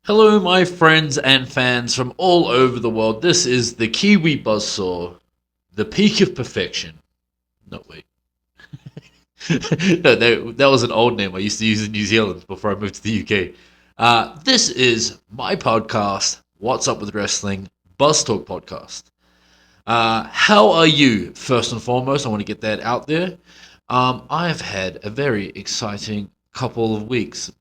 Hello, my friends and fans from all over the world. This is the Kiwi Buzzsaw, the peak of perfection. No, wait. No, that was an old name I used to use in New Zealand before I moved to the UK. This is my podcast, What's Up with Wrestling, Buzztalk podcast. How are you? First and foremost, I want to get that out there. I've had a very exciting couple of weeks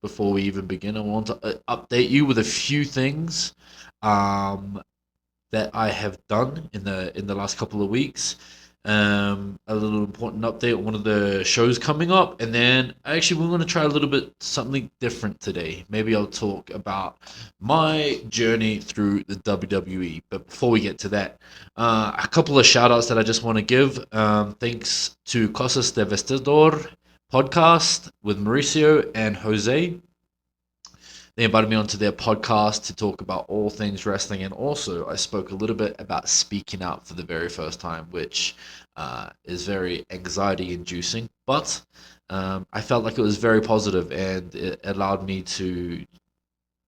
before we even begin, I want to update you with a few things um, that I have done in the last couple of weeks. A little important update on one of the shows coming up, and then actually we're going to try a little bit something different today. Maybe I'll talk about my journey through the WWE. But before we get to that, a couple of shout outs that I just want to give. Thanks to Cosas de Vestidor podcast with Mauricio and Jose. They invited me onto their podcast to talk about all things wrestling, and also I spoke a little bit about speaking out for the very first time, which is very anxiety-inducing. But I felt like it was very positive, and it allowed me to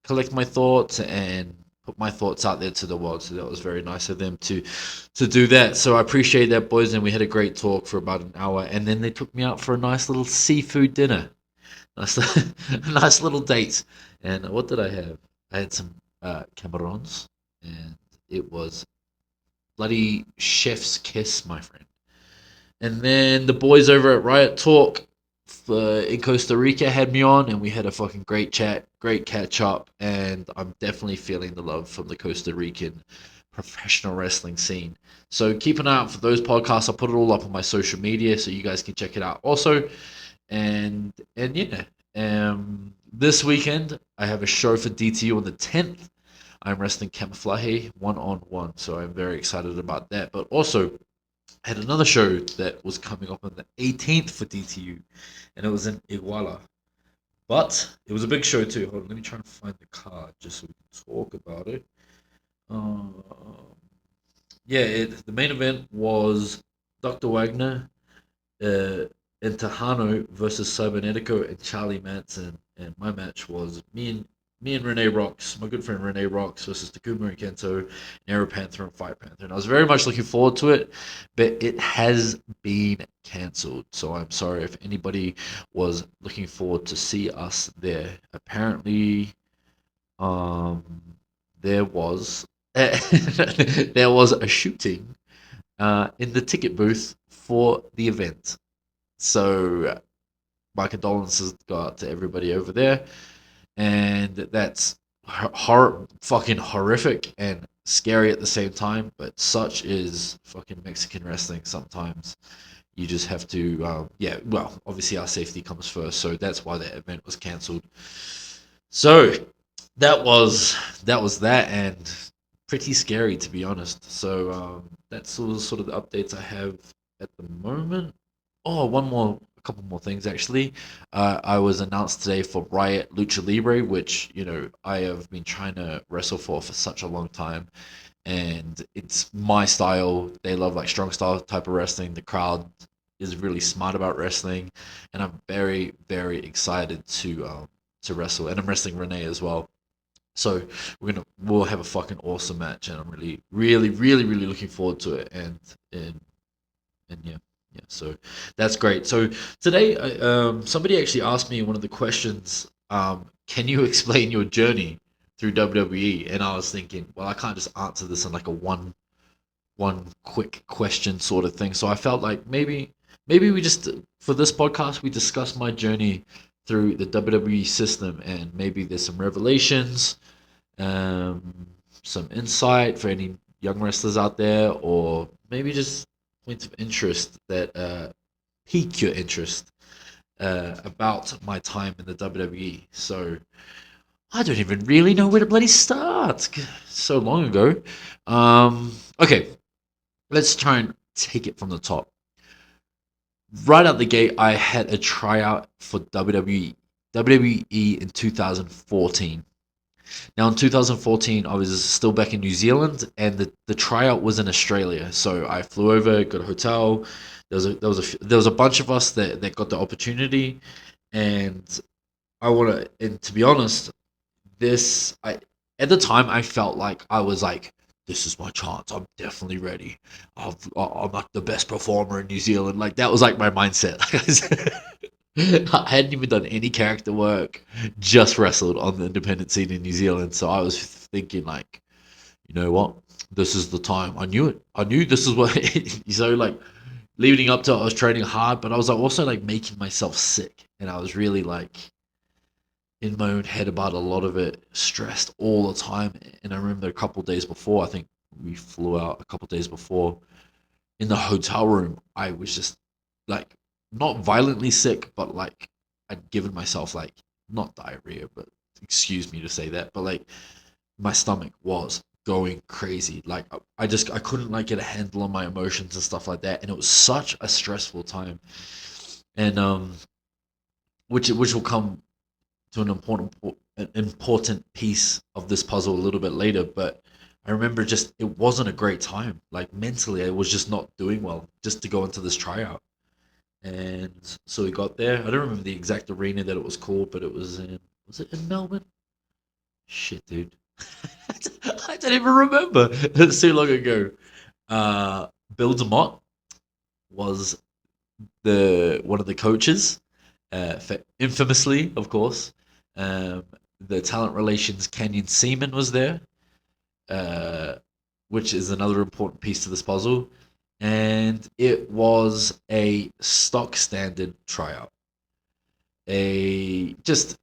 collect my thoughts and put my thoughts out there to the world. So that was very nice of them to do that. So I appreciate that, boys, and we had a great talk for about an hour, and then they took me out for a nice little seafood dinner. Nice, nice little date. And what did I have? I had some camarons, and it was bloody chef's kiss, my friend. And then the boys over at Riot Talk in Costa Rica had me on, and we had a fucking great chat, great catch up, and I'm definitely feeling the love from the Costa Rican professional wrestling scene. So keep an eye out for those podcasts. I'll put it all up on my social media so you guys can check it out. Also, and yeah, this weekend I have a show for DTU on the 10th. I'm wrestling Camouflage 1-on-1, so I'm very excited about that. But also, I had another show that was coming up on the 18th for DTU, and it was in Iguala. But it was a big show too. Hold on, let me try and find the card just so we can talk about it. Um, yeah, the main event was Dr. Wagner, uh, and Tejano versus Cybernetico and Charlie Manson. And my match was me and Renee Rocks, my good friend Renee Rocks versus Takuma and Kento, Nero Panther and Fight Panther. And I was very much looking forward to it, but it has been cancelled. So I'm sorry if anybody was looking forward to see us there. Apparently, um, there was there was a shooting in the ticket booth for the event. So my condolences go out to everybody over there, and that's fucking horrific and scary at the same time. But such is fucking Mexican wrestling. Sometimes you just have to, yeah. Well, obviously our safety comes first, so that's why that event was cancelled. So that was that, and pretty scary to be honest. So that's sort of the updates I have at the moment. Oh, a couple more things actually. I was announced today for Riot Lucha Libre, which I have been trying to wrestle for such a long time, and it's my style. They love like strong style type of wrestling. The crowd is really smart about wrestling, and I'm very very excited to wrestle. And I'm wrestling Renee as well. So we'll have a fucking awesome match, and I'm really really really really looking forward to it. And yeah. Yeah, so that's great. So today, somebody actually asked me one of the questions, can you explain your journey through WWE? And I was thinking, well, I can't just answer this in like a one quick question sort of thing. So I felt like maybe we just for this podcast we discuss my journey through the WWE system, and maybe there's some revelations, um, some insight for any young wrestlers out there, or maybe just points of interest that pique your interest about my time in the WWE. So I don't even really know where to bloody start. So long ago. Okay, let's try and take it from the top. Right out the gate, I had a tryout for WWE in 2014. Now, in 2014, I was still back in New Zealand, and the tryout was in Australia. So I flew over, got a hotel. There was a bunch of us that got the opportunity, and I want to, and to be honest, I at the time I felt like I was like, this is my chance. I'm definitely ready. I'm like the best performer in New Zealand. Like that was like my mindset. I hadn't even done any character work, just wrestled on the independent scene in New Zealand. So I was thinking like, you know what? This is the time. I knew it. I knew this is what. So like leading up to it, I was training hard, but I was like also like making myself sick, and I was really like in my own head about a lot of it, stressed all the time. And I remember a couple of days before, I think we flew out a couple of days before, in the hotel room, I was just like not violently sick, but like I'd given myself like not diarrhea, but excuse me to say that, but like my stomach was going crazy. Like I couldn't like get a handle on my emotions and stuff like that, and it was such a stressful time. And which will come to an important piece of this puzzle a little bit later, but I remember just it wasn't a great time. Like mentally, I was just not doing well just to go into this tryout. And so we got there. I don't remember the exact arena that it was called, but it was it in Melbourne? Shit, dude. I don't even remember. It's too long ago. Bill DeMott was the one of the coaches, infamously, of course. Um, the talent relations Kenyon Seaman was there, uh, which is another important piece to this puzzle. And it was a stock standard tryout. A just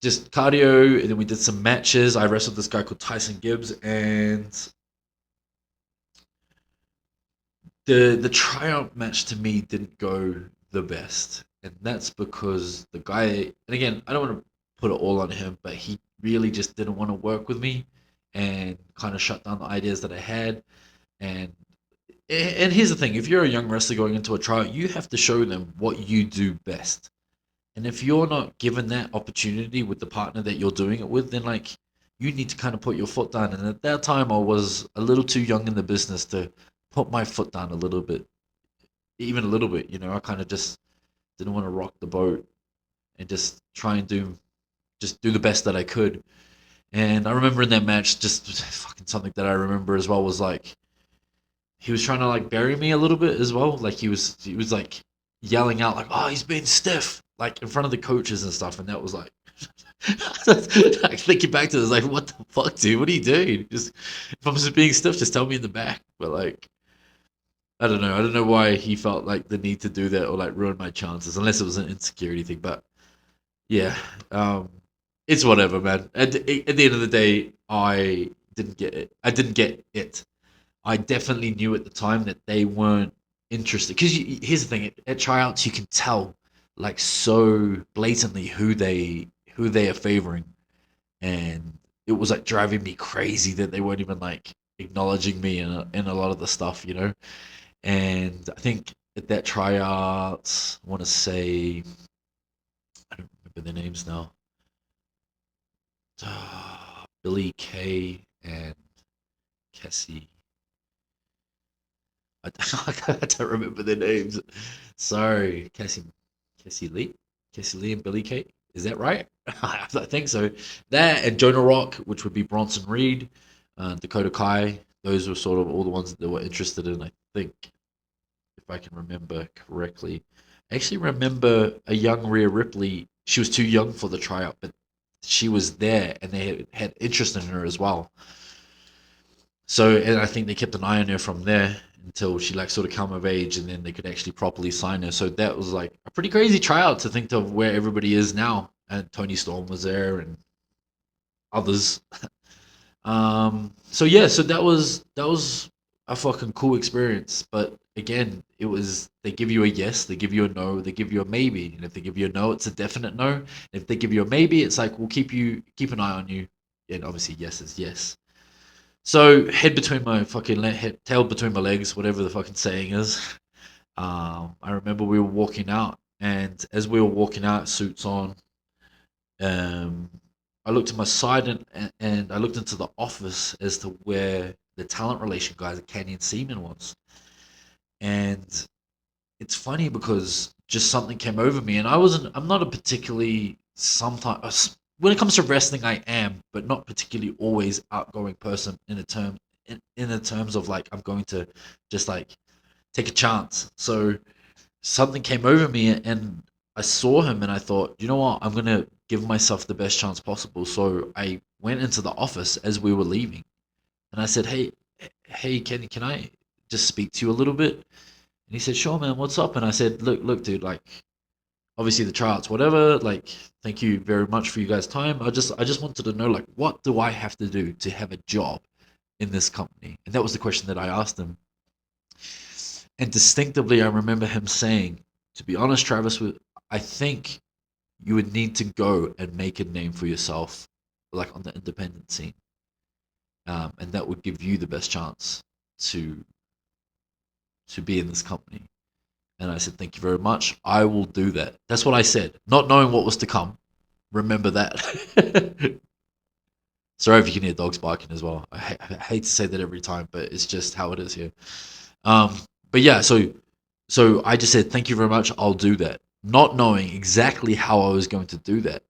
cardio, and then we did some matches. I wrestled this guy called Tyson Gibbs, and the tryout match to me didn't go the best, and that's because the guy. And again, I don't want to put it all on him, but he really just didn't want to work with me, and kind of shut down the ideas that I had. And and here's the thing: if you're a young wrestler going into a tryout, you have to show them what you do best. And if you're not given that opportunity with the partner that you're doing it with, then like you need to kind of put your foot down. And at that time, I was a little too young in the business to put my foot down a little bit, even a little bit. You know, I kind of just didn't want to rock the boat and just try and do the best that I could. And I remember in that match, just fucking something that I remember as well was like he was trying to like bury me a little bit as well. Like he was like yelling out like, "Oh, he's being stiff," like in front of the coaches and stuff. And that was like, like thinking back to this, like, what the fuck, dude? What are you doing? Just if I'm just being stiff, just tell me in the back. But like, I don't know. I don't know why he felt like the need to do that or like ruin my chances, unless it was an insecurity thing. But yeah, um, it's whatever, man. At the end of the day, I didn't get it. I didn't get it. I definitely knew at the time that they weren't interested. Because here's the thing: at tryouts, you can tell like so blatantly who they are favoring, and it was like driving me crazy that they weren't even like acknowledging me in a lot of the stuff, you know. And I think at that tryout, I want to say I don't remember their names now. Billy Kay and Cassie. I don't remember their names. Sorry, Cassie Lee, Cassie Lee and Billy Kate. Is that right? I think so. That and Jonah Rock, which would be Bronson Reed, Dakota Kai. Those were sort of all the ones that they were interested in. I think, if I can remember correctly. I actually remember a young Rhea Ripley. She was too young for the tryout, but she was there, and they had interest in her as well. So, and I think they kept an eye on her from there until she like sort of come of age, and then they could actually properly sign her. So that was like a pretty crazy tryout to think of where everybody is now. And Tony Storm was there, and others. So yeah, so that was a fucking cool experience. But again, it was they give you a yes, they give you a no, they give you a maybe, and if they give you a no, it's a definite no. And if they give you a maybe, it's like we'll keep an eye on you, and obviously yes is yes. So head between my fucking head, tail between my legs, whatever the fucking saying is. I remember we were walking out, and as we were walking out, suits on, um, I looked to my side and I looked into the office as to where the talent relation guy, the Canyon Seaman, was. And it's funny because just something came over me, and I'm not a particularly sometimes when it comes to wrestling, I am, but not particularly always outgoing person in the terms of like I'm going to just like take a chance. So something came over me and I saw him and I thought, you know what, I'm gonna give myself the best chance possible. So I went into the office as we were leaving and I said, hey, Kenny, can I just speak to you a little bit? And he said, sure, man, what's up? And I said, look, dude, like obviously the tryouts, whatever. Like, thank you very much for you guys' time. I just wanted to know, like, what do I have to do to have a job in this company? And that was the question that I asked him. And distinctively, I remember him saying, to be honest, Travis, I think you would need to go and make a name for yourself, like on the independent scene, and that would give you the best chance to be in this company. And I said, thank you very much. I will do that. That's what I said, not knowing what was to come. Remember that. Sorry if you can hear dogs barking as well. I hate to say that every time, but it's just how it is here. Um, but yeah, so I just said, thank you very much. I'll do that. Not knowing exactly how I was going to do that.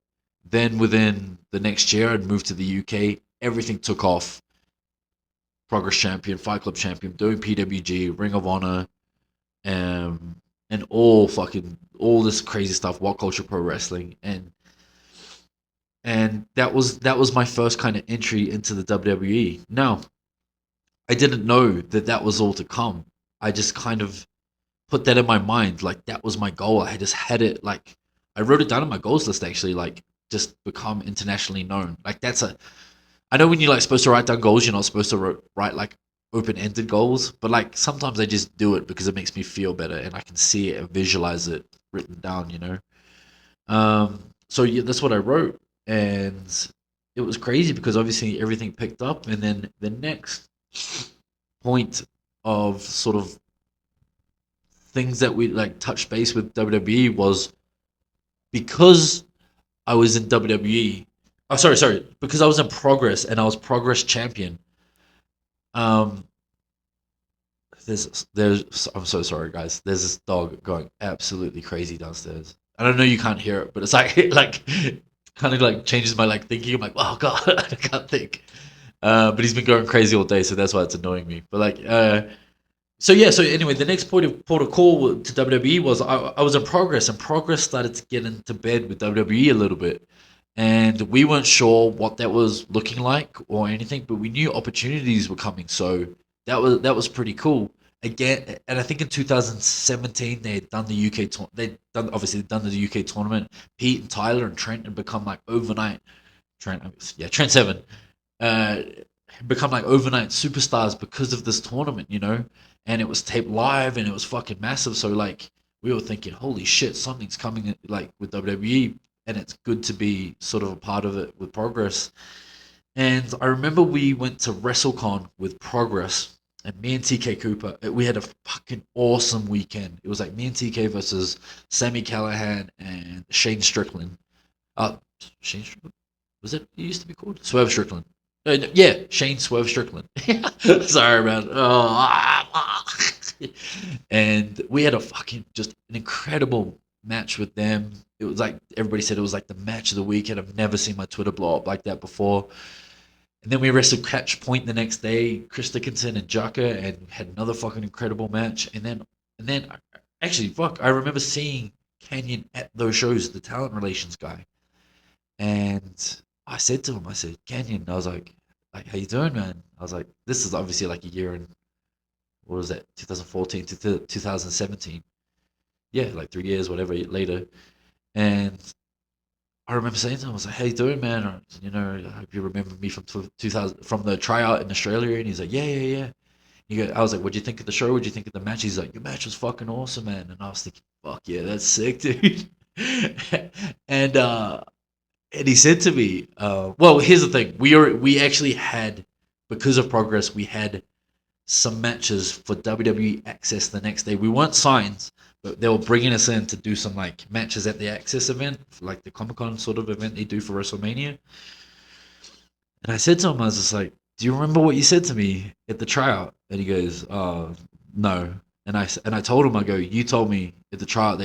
Then within the next year, I'd moved to the UK. Everything took off. Progress champion, Fight Club champion, doing PWG, Ring of Honor, and all this crazy stuff, What Culture Pro Wrestling, and that was my first kind of entry into the WWE. Now, I didn't know that that was all to come. I just kind of put that in my mind, like that was my goal. I just had it, like I wrote it down on my goals list actually, like just become internationally known. Like that's a I know when you're like supposed to write down goals, you're not supposed to write like open-ended goals, but like sometimes I just do it because it makes me feel better and I can see it and visualize it written down, you know. So yeah, that's what I wrote, and it was crazy because obviously everything picked up, and then the next point of sort of things that we like touched base with WWE was because I was in WWE. Oh, sorry, because I was in Progress and I was Progress champion. Um, there's I'm so sorry, guys. There's this dog going absolutely crazy downstairs. And I know you can't hear it, but it's like like kind of like changes my like thinking. I'm like, oh god, I can't think. But he's been going crazy all day, so that's why it's annoying me. But like, so yeah, so anyway, the next port of call to WWE was I was in Progress, and Progress started to get into bed with WWE a little bit, and we weren't sure what that was looking like or anything, but we knew opportunities were coming, so that was pretty cool. Again, and I think in 2017 they had done the UK they'd done obviously they'd done the UK tournament. Pete and Tyler and Trent had become like overnight Trent Seven uh, become like overnight superstars because of this tournament, you know? And it was taped live and it was fucking massive. So like we were thinking, holy shit, something's coming like with WWE, and it's good to be sort of a part of it with Progress. And I remember we went to WrestleCon with Progress, and me and TK Cooper, we had a fucking awesome weekend. It was like me and TK versus Sammy Callahan and Shane Strickland. Shane Strickland? Was it used to be called? Swerve Strickland. Yeah, Shane Swerve Strickland. Sorry, man. And we had a fucking just an incredible match with them. It was like everybody said it was like the match of the weekend. I've never seen my Twitter blow up like that before. And then we wrestled Catch Point the next day, Chris Dickinson and Jaka, and had another fucking incredible match. And then actually, fuck, I remember seeing Canyon at those shows, the talent relations guy. And I said to him, I said, Canyon, I was like, how you doing, man? I was like, this is obviously like a year in, what was that, 2014 to 2017. Yeah, like 3 years, whatever, later. And I remember saying to him, I was like, how you doing, man? Or, I hope you remember me from 2000, from the tryout in Australia. And he's like, yeah. I was like, what'd you think of the show? What'd you think of the match? He's like, your match was fucking awesome, man. And I was thinking, fuck yeah, that's sick, dude. and and he said to me, well, here's the thing. We actually had, because of Progress, we had some matches for WWE Access the next day. We weren't signed, but they were bringing us in to do some like matches at the Access event, like the Comic Con sort of event they do for WrestleMania. And I said to him, I was just like, "Do you remember what you said to me at the tryout?" And he goes, "No." And I told him, I go, "You told me at the tryout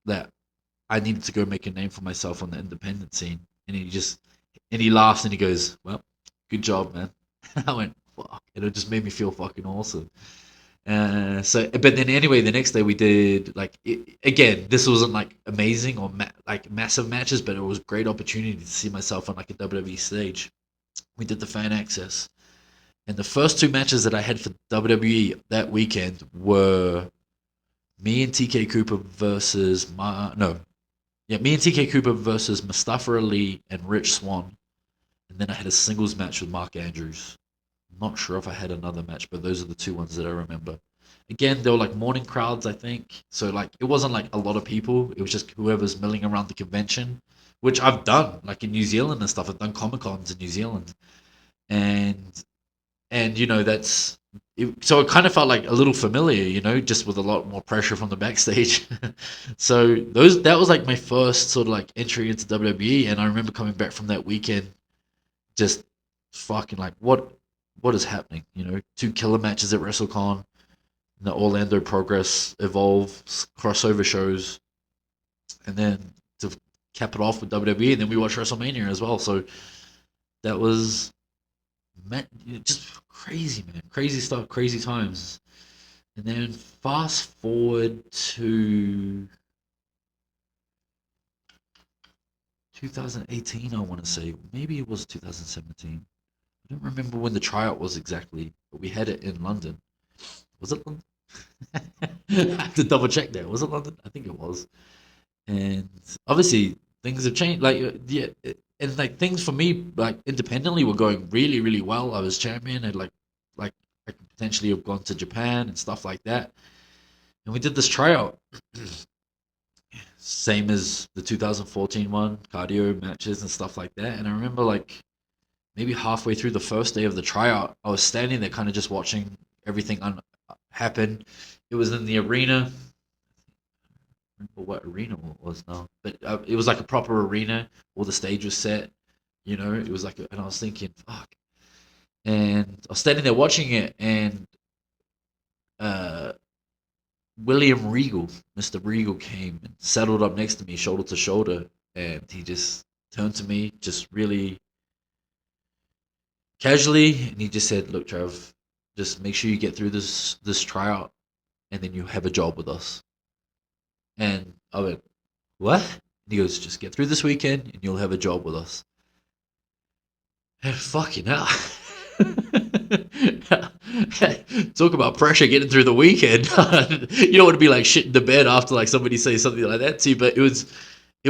that I needed to go make a name for myself on the independent scene. And he laughs and he goes, "Well, good job, man." I went, "Fuck," and it just made me feel fucking awesome. But then anyway, the next day we did again. This wasn't like amazing or like massive matches, but it was a great opportunity to see myself on like a WWE stage. We did the fan access, and the first two matches that I had for WWE that weekend were me and TK Cooper versus me and TK Cooper versus Mustafa Ali and Rich Swann, and then I had a singles match with Mark Andrews. I'm not sure if I had another match, but those are the two ones that I remember. Again, they were like morning crowds, I think. So like it wasn't like a lot of people. It was just whoever's milling around the convention, which I've done, like in New Zealand and stuff. I've done Comic Cons in New Zealand, and that's so it kind of felt like a little familiar, just with a lot more pressure from the backstage. So that was like my first sort of like entry into WWE, and I remember coming back from that weekend just fucking like what is happening? Two killer matches at WrestleCon, the Orlando Progress Evolve crossover shows, and then to cap it off with WWE, and then we watched WrestleMania as well. So that was just crazy, man, crazy stuff, crazy times. And then fast forward to 2018, I want to say, maybe it was 2017. I don't remember when the tryout was exactly, but we had it in London. Was it London? I have to double check that. Was it London? I think it was. And obviously things have changed. And like things for me, like independently, were going really, really well. I was champion, and like I could potentially have gone to Japan and stuff like that. And we did this tryout, same as the 2014 one, cardio matches and stuff like that. And I remember like maybe halfway through the first day of the tryout, I was standing there, kind of just watching everything happen. It was in the arena. I don't remember what arena it was now, but it was like a proper arena. All the stage was set. It was like, and I was thinking, fuck. And I was standing there watching it, and uh, William Regal, Mr. Regal, came and settled up next to me, shoulder to shoulder, and he just turned to me, just really casually, and he just said, "Look, Trev, just make sure you get through this tryout, and then you have a job with us." And I went, "What?" And he goes, "Just get through this weekend, and you'll have a job with us." And fucking hell. Talk about pressure getting through the weekend. You don't want to be like shit in the bed after like somebody says something like that to you, but it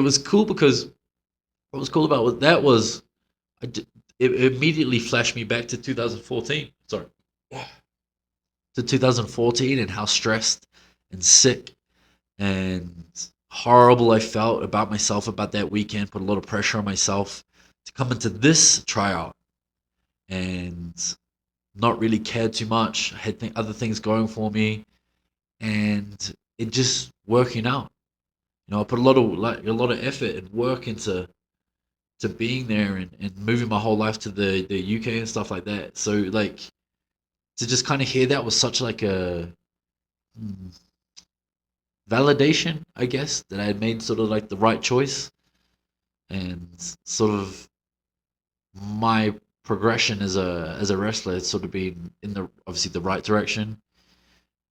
was cool because what was cool about that was it immediately flashed me back to 2014. Sorry, to 2014 and how stressed and sick and horrible I felt about myself about that weekend. Put a lot of pressure on myself to come into this tryout and not really cared too much. I had other things going for me, and it just working out. I put a lot of effort and work into being there and moving my whole life to the UK and stuff like that. So like to just kind of hear that was such like a validation, I guess, that I had made sort of like the right choice, and sort of my progression as a wrestler has sort of been in the obviously the right direction.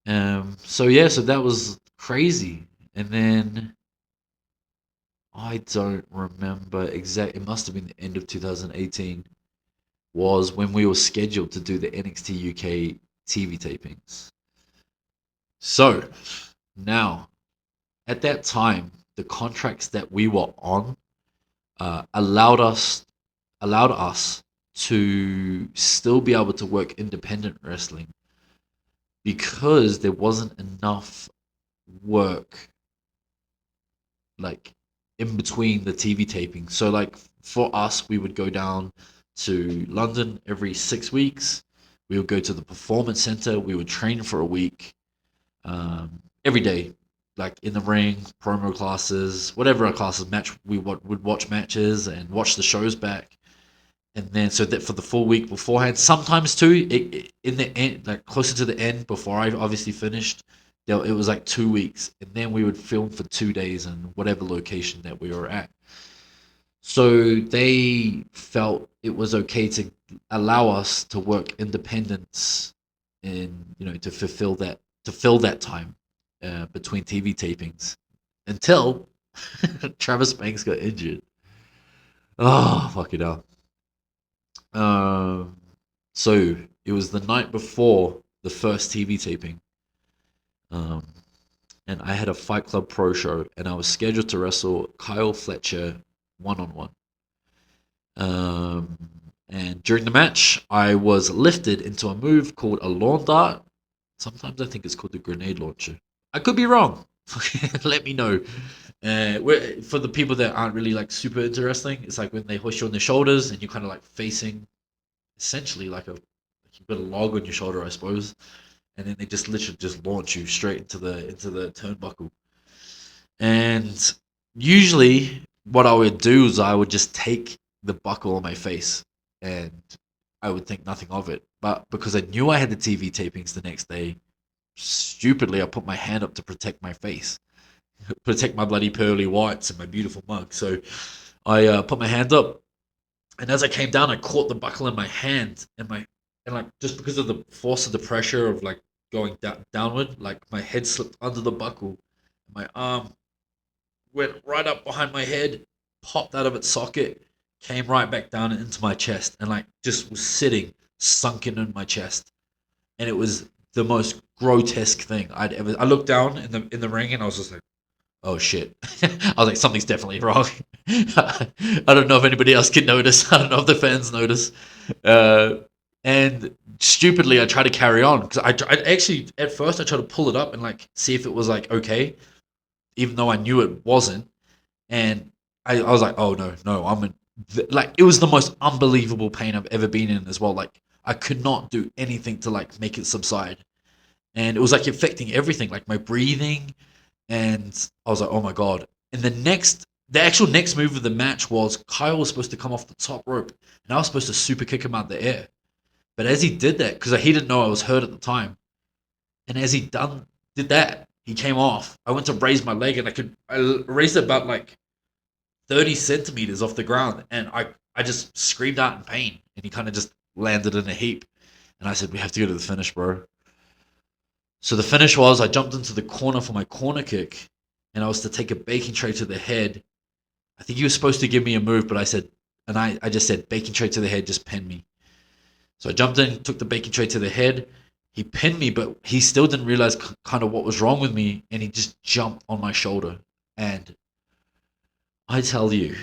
So that was crazy. And then I don't remember exact. It must have been the end of 2018 was when we were scheduled to do the NXT UK TV tapings. So now, at that time, the contracts that we were on allowed us to still be able to work independent wrestling because there wasn't enough work like in between the TV taping. So like for us, we would go down to London every 6 weeks. We would go to the performance center. We would train for a week, every day, like in the ring, promo classes, whatever our classes match. We would watch matches and watch the shows back. And then so that for the full week beforehand, sometimes too, in the end, like closer to the end, before I obviously finished It was like 2 weeks, and then we would film for 2 days in whatever location that we were at. So they felt it was okay to allow us to work independence in, to fill that time between TV tapings until Travis Banks got injured. Oh, fuck it up. Um, so it was the night before the first TV taping, um, and I had a Fight Club Pro show, and I was scheduled to wrestle Kyle Fletcher 1-on-1. Um, and during the match, I was lifted into a move called a lawn dart. Sometimes I think it's called the grenade launcher. I could be wrong. Let me know. For the people that aren't really like super interesting, it's like when they hoist you on their shoulders and you're kind of like facing, essentially like you've got a log on your shoulder, I suppose, and then they just literally just launch you straight into the turnbuckle. And usually, what I would do is I would just take the buckle on my face, and I would think nothing of it. But because I knew I had the TV tapings the next day, stupidly I put my hand up to protect my face, protect my bloody pearly whites and my beautiful mug. So I put my hand up, and as I came down, I caught the buckle in my hand, and like just because of the force of the pressure of like going downward, like my head slipped under the buckle, my arm went right up behind my head, popped out of its socket, came right back down into my chest, and like just was sitting sunken in my chest. And it was the most grotesque thing I'd ever. I looked down in the ring, and I was just like, "Oh shit!" I was like, "Something's definitely wrong." I don't know if anybody else can notice. I don't know if the fans notice. Uh, and stupidly, I tried to carry on because I actually at first I tried to pull it up and like see if it was like okay, even though I knew it wasn't. And I was like, oh no, no, like it was the most unbelievable pain I've ever been in as well. Like I could not do anything to like make it subside, and it was like affecting everything, like my breathing. And I was like, oh my god. And the actual next move of the match was Kyle was supposed to come off the top rope, and I was supposed to super kick him out of the air. But as he did that, because he didn't know I was hurt at the time, and as he did that, he came off. I went to raise my leg, and I raised it about like 30 centimeters off the ground, and I just screamed out in pain, and he kind of just landed in a heap. And I said, we have to go to the finish, bro. So the finish was I jumped into the corner for my corner kick, and I was to take a baking tray to the head. I think he was supposed to give me a move, but I just said, baking tray to the head, just pin me. So I jumped in, took the baking tray to the head. He pinned me, but he still didn't realize kind of what was wrong with me, and he just jumped on my shoulder. And I tell you,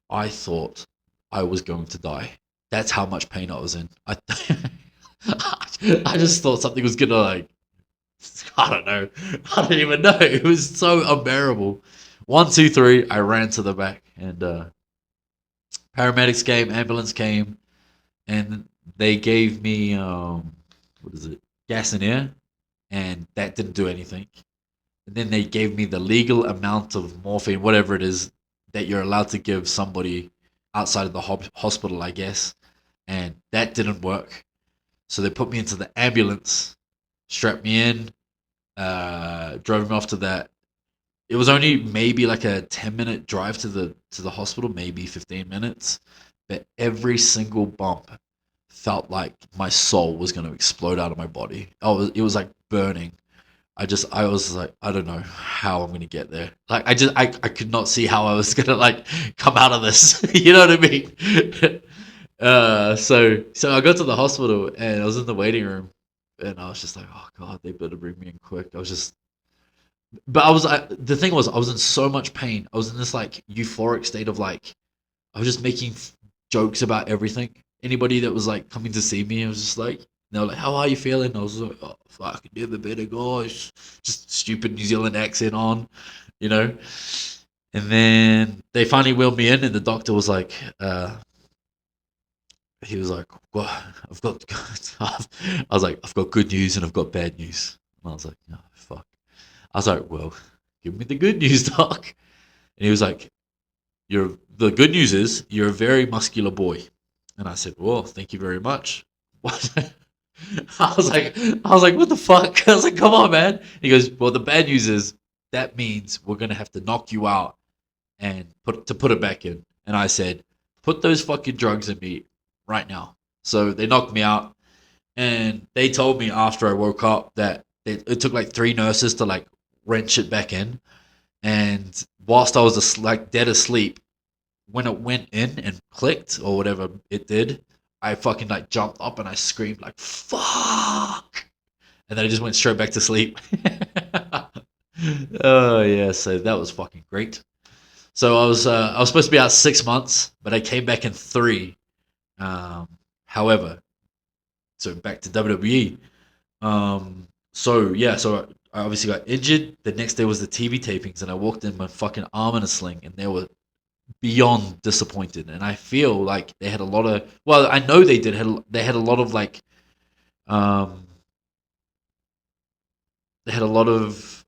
I thought I was going to die. That's how much pain I was in. I just thought something was gonna like, I don't know. I don't even know. It was so unbearable. 1, 2, 3. I ran to the back, and paramedics came, ambulance came, and they gave me what is it, gas and air, and that didn't do anything. And then they gave me the legal amount of morphine, whatever it is that you're allowed to give somebody outside of the hospital, I guess, and that didn't work. So they put me into the ambulance, strapped me in, drove me off to that. It was only maybe like a 10-minute drive to the hospital, maybe 15 minutes, but every single bump felt like my soul was going to explode out of my body. It was like burning. I was like, I don't know how I'm gonna get there. Like, I could not see how I was gonna like come out of this. You know what I mean? So I got to the hospital, and I was in the waiting room, and I was just like, oh god, they better bring me in quick. But the thing was, I was in so much pain. I was in this like euphoric state of like, I was just making jokes about everything. Anybody that was like coming to see me, I was just like, they were like, "How are you feeling?" I was like, "Oh, fuck, never better, guys." Just stupid New Zealand accent on, you know. And then they finally wheeled me in, and the doctor was like, he was like, "Well, I've got," I was like, "I've got good news and I've got bad news." And I was like, "Oh, fuck." I was like, "Well, give me the good news, doc." And he was like, the good news is you're a very muscular boy." And I said, "Well, thank you very much." What? I was like, what the fuck? I was like, come on, man. He goes, well, the bad news is that means we're gonna have to knock you out and put it back in. And I said, put those fucking drugs in me right now. So they knocked me out, and they told me after I woke up that it took like three nurses to like wrench it back in. And whilst I was like dead asleep, when it went in and clicked or whatever it did, I fucking like jumped up and I screamed like fuck, and then I just went straight back to sleep. Oh yeah, so that was fucking great. So I was supposed to be out 6 months, but I came back in three. Um, however, so back to WWE. So yeah, so I obviously got injured. The next day was the TV tapings, and I walked in my fucking arm in a sling, and they were beyond disappointed. And I feel like they had a lot of. Well, I know they did. They had a lot of like. Um, they had a lot of.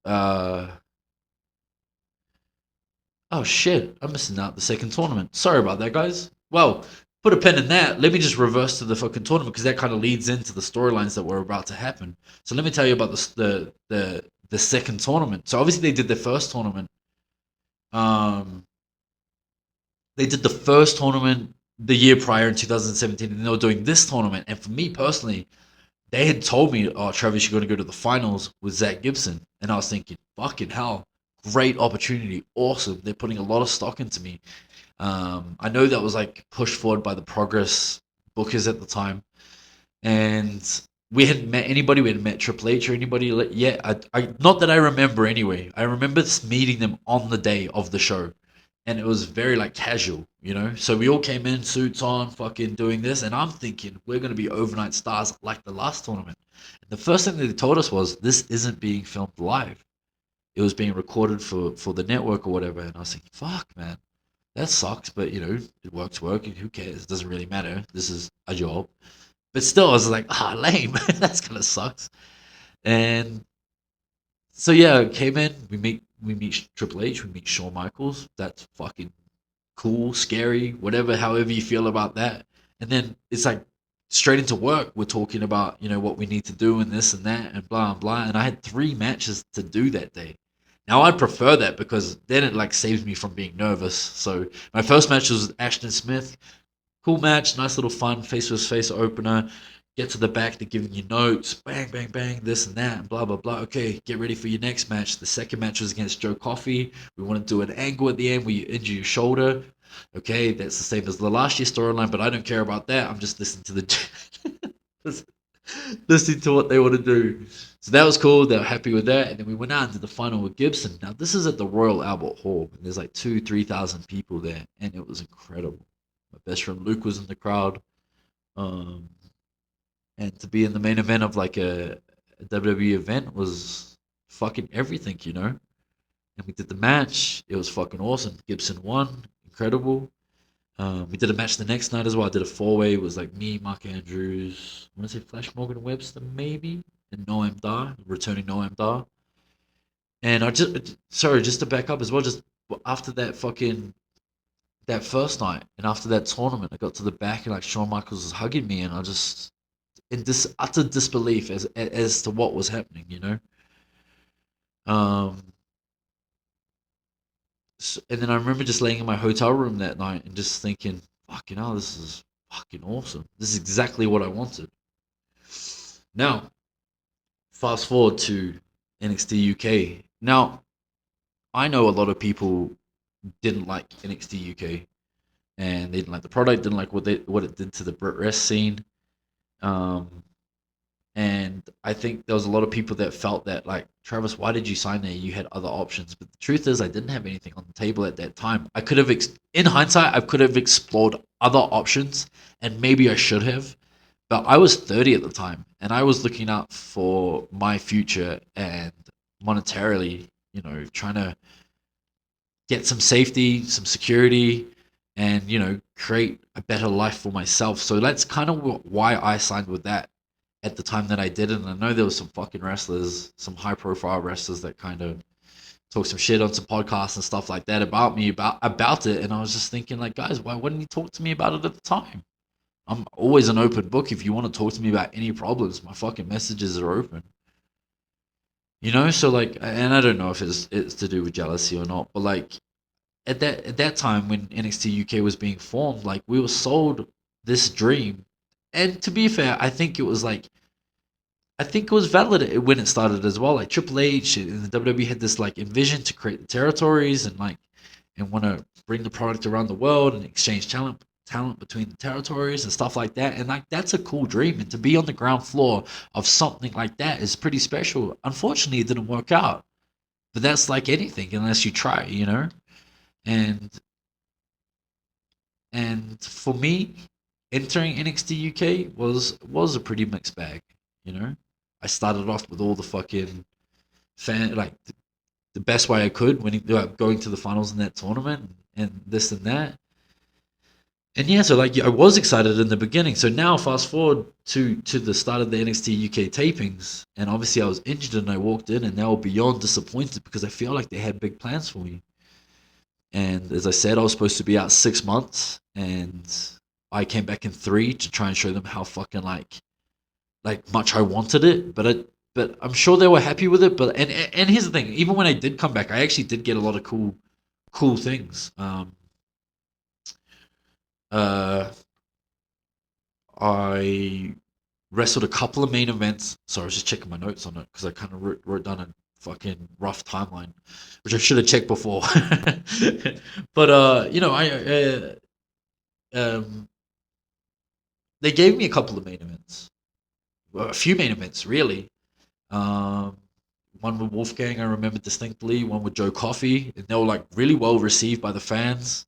Oh shit! I'm missing out the second tournament. Sorry about that, guys. Well, put a pin in that. Let me just reverse to the fucking tournament because that kind of leads into the storylines that were about to happen. So let me tell you about the second tournament. So obviously they did the first tournament. Um, they did the first tournament the year prior in 2017, and they were doing this tournament. And for me personally, they had told me, "Oh, Travis, you're going to go to the finals with Zach Gibson," and I was thinking, "Fucking hell, great opportunity, awesome." They're putting a lot of stock into me. I know that was like pushed forward by the Progress bookers at the time, and we hadn't met anybody. We hadn't met Triple H or anybody yet. Not that I remember anyway. I remember meeting them on the day of the show, and it was very like casual, you know. So we all came in, suits on, fucking doing this, and I'm thinking we're gonna be overnight stars like the last tournament. And the first thing that they told us was this isn't being filmed live. It was being recorded for the network or whatever. And I was thinking, fuck, man, that sucks. But you know, it works. Who cares? It doesn't really matter. This is a job. But still, I was like, lame. That's kind of sucks. And so yeah, came in. We meet Triple H. We meet Shawn Michaels. That's fucking cool, scary, whatever. However you feel about that. And then it's like straight into work. We're talking about what we need to do and this and that and blah and blah. And I had 3 matches to do that day. Now I prefer that because then it like saves me from being nervous. So my first match was with Ashton Smith. Cool match, nice little fun face versus face opener. Get to the back, they're giving you notes, bang, bang, bang, this and that, and blah, blah, blah. Okay, get ready for your next match. The second match was against Joe Coffey. We want to do an angle at the end where you injure your shoulder. Okay, that's the same as the last year storyline, but I don't care about that. I'm just listening to listening to what they want to do. So that was cool. They were happy with that, and then we went out and did the final with Gibson. Now this is at the Royal Albert Hall, and there's like 3,000 people there, and it was incredible. My best friend Luke was in the crowd, um, and to be in the main event of like a WWE event was fucking everything, you know. And we did the match. It was fucking awesome. Gibson won. Incredible. We did a match the next night as well. I did a four-way. It was like me, Mark Andrews, I want to say Flash Morgan Webster, maybe, and Noam Dar, returning Noam Dar. And sorry, just to back up as well, just after that first night and after that tournament, I got to the back and like Shawn Michaels was hugging me, and I just in this utter disbelief as to what was happening, you know. Um, and then I remember just laying in my hotel room that night and just thinking, "Fucking hell, this is fucking awesome. This is exactly what I wanted." Now, fast forward to NXT UK. Now, I know a lot of people didn't like NXT UK, and they didn't like the product, didn't like what it did to the Brit Rest scene. Um, and I think there was a lot of people that felt that like, Travis, why did you sign there? You had other options. But the truth is, I didn't have anything on the table at that time. I could have, in hindsight, I could have explored other options, and maybe I should have. But I was 30 at the time, and I was looking out for my future and monetarily, trying to get some safety, some security, and create a better life for myself. So that's kind of why I signed with that at the time that I did. And I know there was some fucking wrestlers, some high profile wrestlers that kind of talk some shit on some podcasts and stuff like that about me about it. And I was just thinking like, guys, why wouldn't you talk to me about it at the time? I'm always an open book. If you want to talk to me about any problems, my fucking messages are open. You know, so like, and I don't know if it's to do with jealousy or not, but like at that time when NXT UK was being formed, like we were sold this dream, and to be fair, I think it was valid when it started as well. Like Triple H and the WWE had this like envision to create the territories and like and want to bring the product around the world and exchange talent between the territories and stuff like that. And like that's a cool dream. And to be on the ground floor of something like that is pretty special. Unfortunately, it didn't work out. But that's like anything unless you try, you know. And and for me, entering NXT UK was a pretty mixed bag, you know. I started off with all the fucking like the best way I could when going to the finals in that tournament and this and that. And yeah, so like I was excited in the beginning. So now fast forward to the start of the NXT UK tapings, and obviously I was injured and I walked in and they were beyond disappointed because I feel like they had big plans for me. And as I said, I was supposed to be out 6 months, and I came back in three to try and show them how fucking like much I wanted it. But I'm sure they were happy with it. But and here's the thing: even when I did come back, I actually did get a lot of cool things. Uh, I wrestled a couple of main events. So I was just checking my notes on it because I kind of wrote down a fucking rough timeline, which I should have checked before. But you know, um, they gave me a couple of main events, well, a few main events really. Um, one with Wolfgang, I remember distinctly. One with Joe Coffey, and they were like really well received by the fans.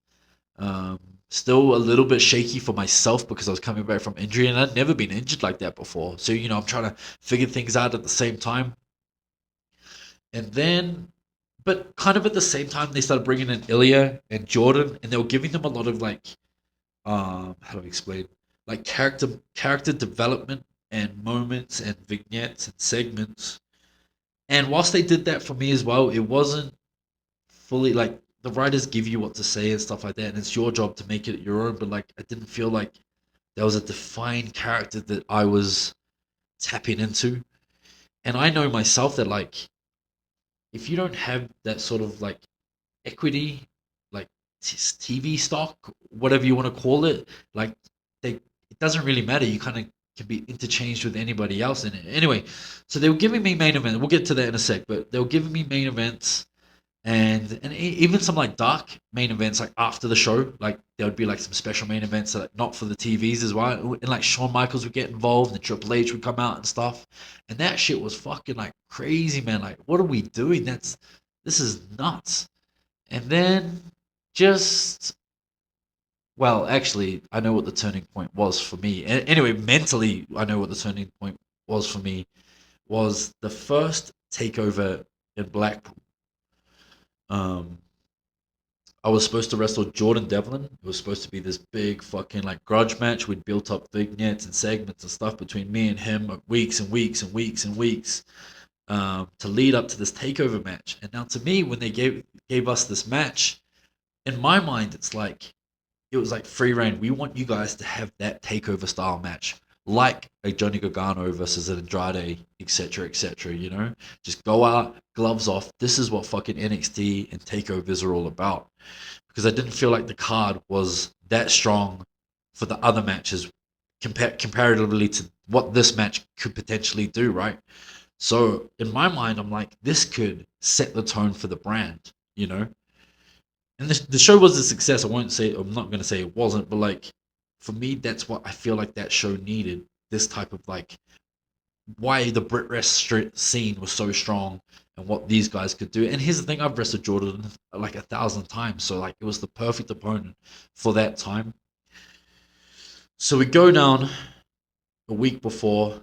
Um, Still a little bit shaky for myself because I was coming back from injury and I'd never been injured like that before. So, you know, I'm trying to figure things out at the same time. And then, but kind of at the same time, they started bringing in Ilya and Jordan, and they were giving them a lot of like, how do I explain? Like character development and moments and vignettes and segments. And whilst they did that for me as well, it wasn't fully like the writers give you what to say and stuff like that, and it's your job to make it your own. But like, I didn't feel like there was a defined character that I was tapping into. And I know myself that like, if you don't have that sort of like equity, like TV stock, whatever you want to call it, like they, it doesn't really matter. You kind of can be interchanged with anybody else in it. Anyway, so they were giving me main events. We'll get to that in a sec, but they were giving me main events and even some like dark main events like after the show, like there would be like some special main events that not for the TVs as well, and like Shawn Michaels would get involved and Triple H would come out and stuff, and that shit was fucking like crazy, man. Like, what are we doing? This is nuts. And then just well, actually, I know what the turning point was for me. Anyway, mentally, I know what the turning point was for me was the first takeover in Blackpool. Um, I was supposed to wrestle Jordan Devlin. It was supposed to be this big fucking like grudge match. We'd built up vignettes and segments and stuff between me and him, weeks and weeks and weeks and weeks, to lead up to this takeover match. And now to me, when they gave us this match, in my mind, it's like it was like free reign. We want you guys to have that takeover style match, like a Johnny Gargano versus an Andrade, etc., etc. You know, just go out, gloves off. This is what fucking NXT and takeovers are all about. Because I didn't feel like the card was that strong for the other matches, comparatively to what this match could potentially do. Right. So in my mind, I'm like, this could set the tone for the brand. You know, and the show was a success. I won't say I'm not going to say it wasn't, but like for me, that's what I feel like that show needed. This type of like why the Brit rest scene was so strong and what these guys could do. And here's the thing: I've wrestled Jordan like 1,000 times, so like it was the perfect opponent for that time. So we go down a week before.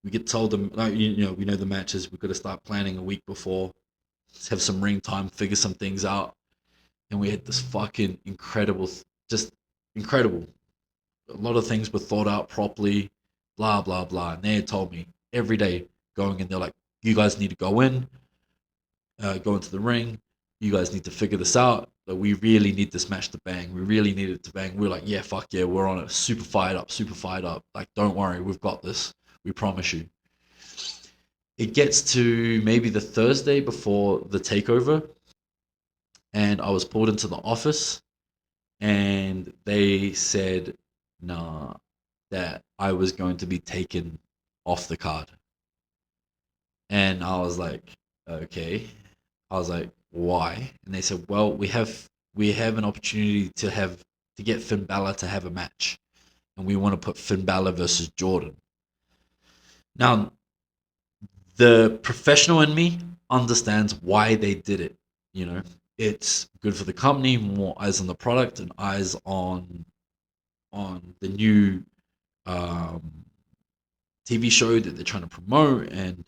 We get told them, like, you know, we know the matches. We've got to start planning a week before. Let's have some ring time, figure some things out, and we had this fucking incredible, just incredible. A lot of things were thought out properly, blah blah blah. And they had told me every day going in, they're like, "You guys need to go in, go into the ring. you guys need to figure this out. Like, we really need this match to bang. We really need it to bang. We're like, yeah, fuck yeah, we're on it. Super fired up, super fired up. Like, don't worry, we've got this. We promise you. It gets to maybe the Thursday before the takeover, and I was pulled into the office, and they said, nah, that I was going to be taken off the card. And I was like, okay. I was like, why? And they said, well, we have an opportunity to get Finn Balor to have a match, and we want to put Finn Balor versus Jordan. Now, the professional in me understands why they did it. You know, it's good for the company, more eyes on the product and eyes on the new um, TV show that they're trying to promote, and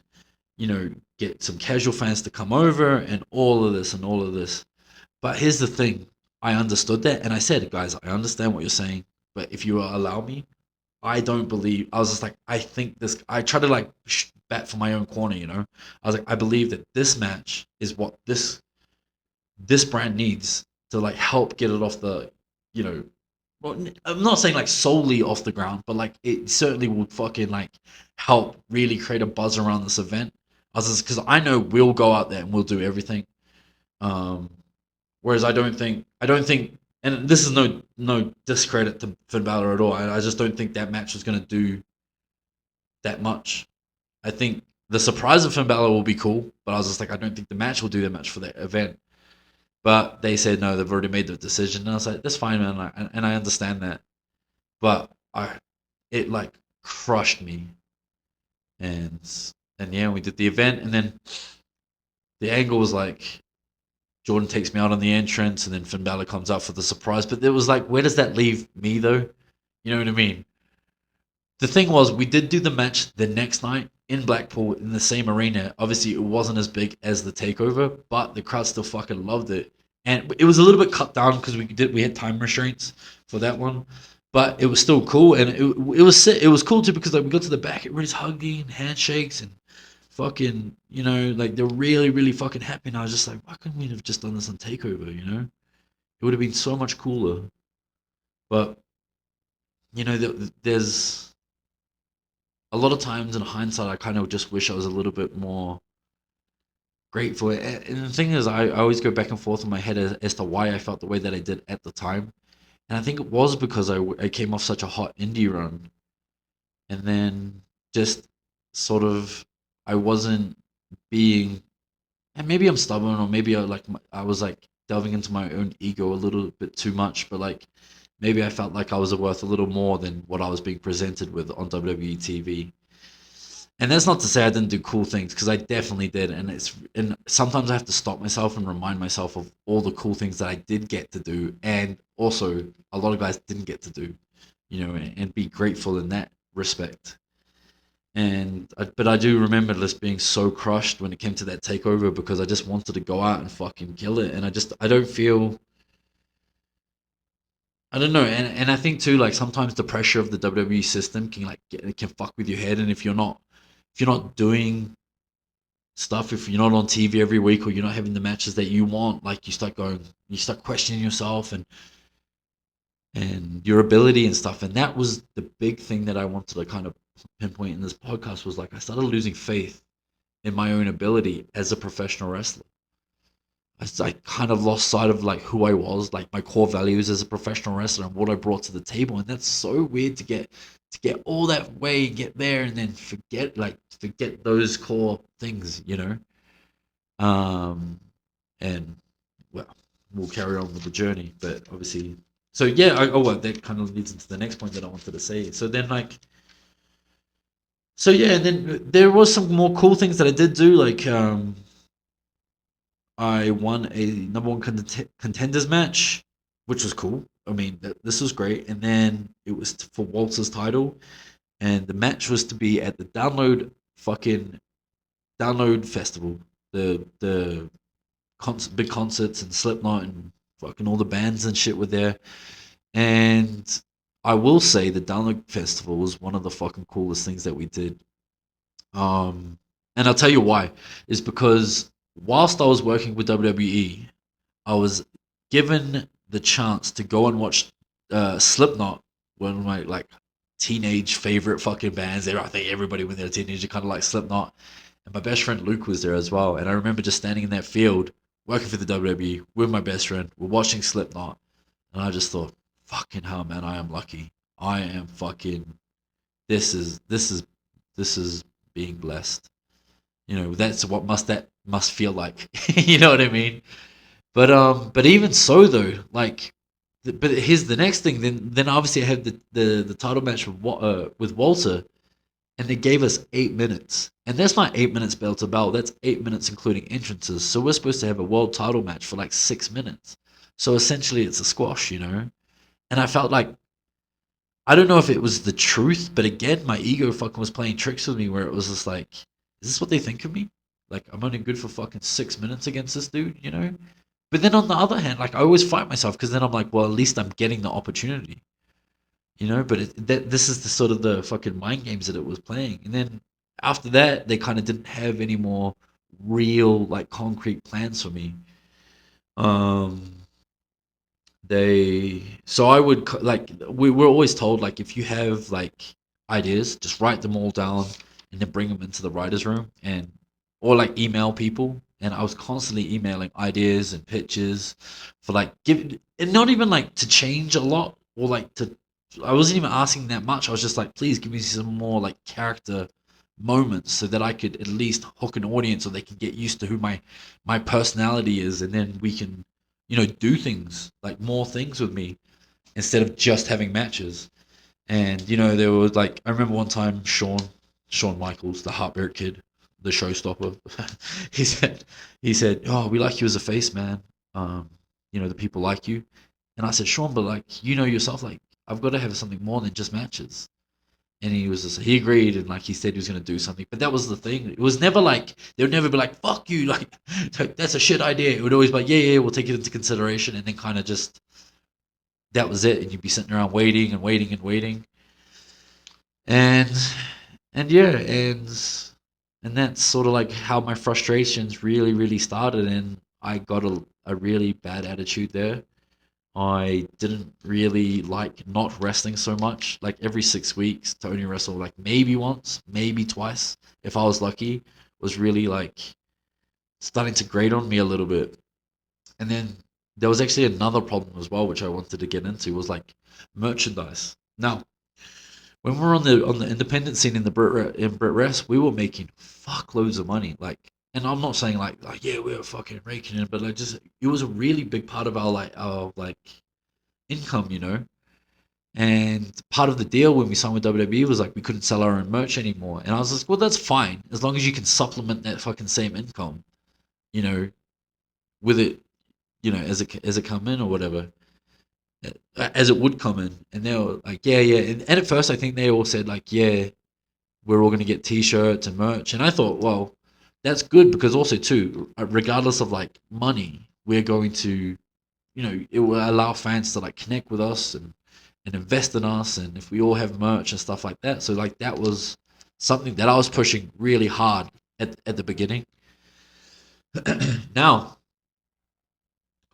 get some casual fans to come over and all of this and all of this. But here's the thing. I understood that, and I said, guys, I understand what you're saying, but if you allow me, I don't believe. I was just like, I think this. I try to like bat for my own corner, I was like, I believe that this match is what this brand needs to like help get it off the, you know, well, I'm not saying like solely off the ground, but like it certainly would fucking like help really create a buzz around this event. I was just because I know we'll go out there and we'll do everything. Um, Whereas I don't think, and this is no discredit to Finn Balor at all. I just don't think that match was going to do that much. I think the surprise of Finn Balor will be cool, but I was just like, I don't think the match will do that much for that event. But they said no, they've already made the decision, and I was like, that's fine, man, and I understand that. But it like crushed me, and yeah, we did the event, and then the angle was like Jordan takes me out on the entrance, and then Finn Balor comes out for the surprise. But it was like, where does that leave me, though? You know what I mean? The thing was, we did do the match the next night in Blackpool in the same arena. Obviously, it wasn't as big as the takeover, but the crowd still fucking loved it. And it was a little bit cut down because we had time restraints for that one, but it was still cool. And it was cool too because like we got to the back, everybody's hugging, handshakes, and fucking, like they're really, really fucking happy. And I was just like, why couldn't we have just done this on Takeover? It would have been so much cooler. But there's a lot of times in hindsight, I kind of just wish I was a little bit more grateful. And the thing is, I always go back and forth in my head as to why I felt the way that I did at the time. And I think it was because I came off such a hot indie run, and then just sort of I wasn't being, and maybe I'm stubborn, or maybe I was like delving into my own ego a little bit too much, but like maybe I felt like I was worth a little more than what I was being presented with on WWE TV. And that's not to say I didn't do cool things, because I definitely did, and sometimes I have to stop myself and remind myself of all the cool things that I did get to do, and also a lot of guys didn't get to do, and be grateful in that respect. But I do remember just being so crushed when it came to that takeover, because I just wanted to go out and fucking kill it, and I don't feel, I don't know, and I think too, like sometimes the pressure of the WWE system can it can fuck with your head, and if you're not doing stuff, if you're not on TV every week, or you're not having the matches that you want, like you start questioning yourself and your ability and stuff. And that was the big thing that I wanted to kind of pinpoint in this podcast, was like I started losing faith in my own ability as a professional wrestler. I kind of lost sight of like who I was, like my core values as a professional wrestler and what I brought to the table. And that's so weird to get all that way, get there, and then forget those core things. Um, and well, we'll carry on with the journey, but obviously, so yeah. Well, that kind of leads into the next point that I wanted to say. So then, so yeah, and then there was some more cool things that I did do, like I won a number one contenders match, which was cool. I mean, this was great. And then it was for Walter's title, and the match was to be at the Download Festival, the big concerts, and Slipknot and fucking all the bands and shit were there. And I will say the Download Festival was one of the fucking coolest things that we did. And I'll tell you why. Is because whilst I was working with WWE, I was given the chance to go and watch Slipknot, one of my like teenage favorite fucking bands. I think everybody when they're a teenager kind of like Slipknot. And my best friend Luke was there as well. And I remember just standing in that field, working for the WWE with my best friend. We're watching Slipknot, and I just thought, fucking hell, man, I am lucky. I am fucking. This is being blessed. That's what that must feel like. You know what I mean? But even so though, like, but here's the next thing. Then obviously I had the title match with Walter, and they gave us 8 minutes, and that's not 8 minutes bell to bell. That's 8 minutes including entrances. So we're supposed to have a world title match for like 6 minutes. So essentially, it's a squash. And I felt like I don't know if it was the truth, but again, my ego fucking was playing tricks with me, where it was just like, is this what they think of me? Like I'm only good for fucking 6 minutes against this dude. But then on the other hand, like I always fight myself because then I'm like, well, at least I'm getting the opportunity. But this is the sort of the fucking mind games that it was playing. And then after that, they kind of didn't have any more real like concrete plans for me. Um, they so I would like we were always told like if you have like ideas, just write them all down and then bring them into the writers' room and or like email people. And I was constantly emailing ideas and pitches for like give and not even like to change a lot or like to. I wasn't even asking that much. I was just like, please give me some more like character moments so that I could at least hook an audience or they can get used to who my personality is, and then we can do things like more things with me instead of just having matches. And there was like I remember one time Shawn Michaels, the Heartbreak Kid, the showstopper. he said, "Oh, we like you as a face, man. The people like you." And I said, "Shawn, but like yourself, like I've got to have something more than just matches." And he agreed, and like he said he was gonna do something. But that was the thing. It was never like they would never be like "fuck you," like that's a shit idea. It would always be like, "Yeah, yeah, we'll take it into consideration," and then kind of just that was it. And you'd be sitting around waiting and waiting and waiting, and yeah, and that's sort of like how my frustrations really really started. And I got a really bad attitude there. I didn't really like not wrestling so much. Like every 6 weeks to only wrestle like maybe once, maybe twice, if I was lucky, was really like starting to grate on me a little bit. And then there was actually another problem as well, which I wanted to get into, was like merchandise. Now, when we were on the independent scene in Brit Rest, we were making fuckloads of money. Like, and I'm not saying like yeah we were fucking raking in, but like just it was a really big part of our income. And part of the deal when we signed with WWE was like we couldn't sell our own merch anymore. And I was like, well, that's fine as long as you can supplement that fucking same income, you know, with it, as it come in or whatever, as it would come in. And they were like, yeah, yeah. And at first, I think they all said like, yeah, we're all gonna get T-shirts and merch. And I thought, well, that's good because also too, regardless of like money, we're going to it will allow fans to like connect with us and invest in us, and if we all have merch and stuff like that. So like that was something that I was pushing really hard at the beginning. Now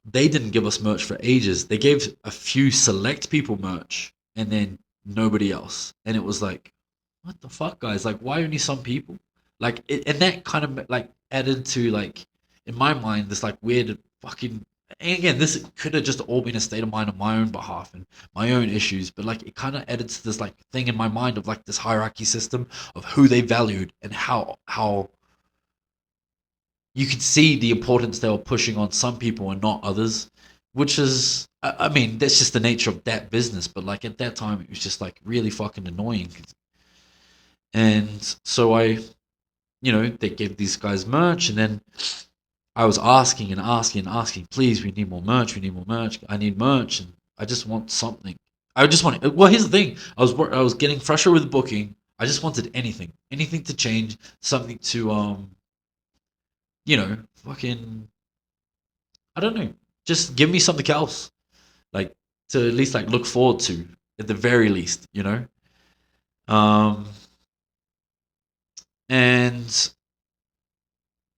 they didn't give us merch for ages. They gave a few select people merch and then nobody else. And it was like, what the fuck, guys? Like, why only some people? Like, and that kind of like added to like, in my mind, this like weird fucking. And again, this could have just all been a state of mind on my own behalf and my own issues, but like it kind of added to this like thing in my mind of like this hierarchy system of who they valued and how you could see the importance they were pushing on some people and not others, which is, I mean, that's just the nature of that business. But like at that time, it was just like really fucking annoying. And so they gave these guys merch, and then I was asking and asking and asking, please, we need more merch, we need more merch, I need merch, and I just want something. I just want it. Well, here's the thing: I was getting frustrated with booking. I just wanted anything to change, something to fucking I don't know. Just give me something else, like to at least like look forward to at the very least. Um, and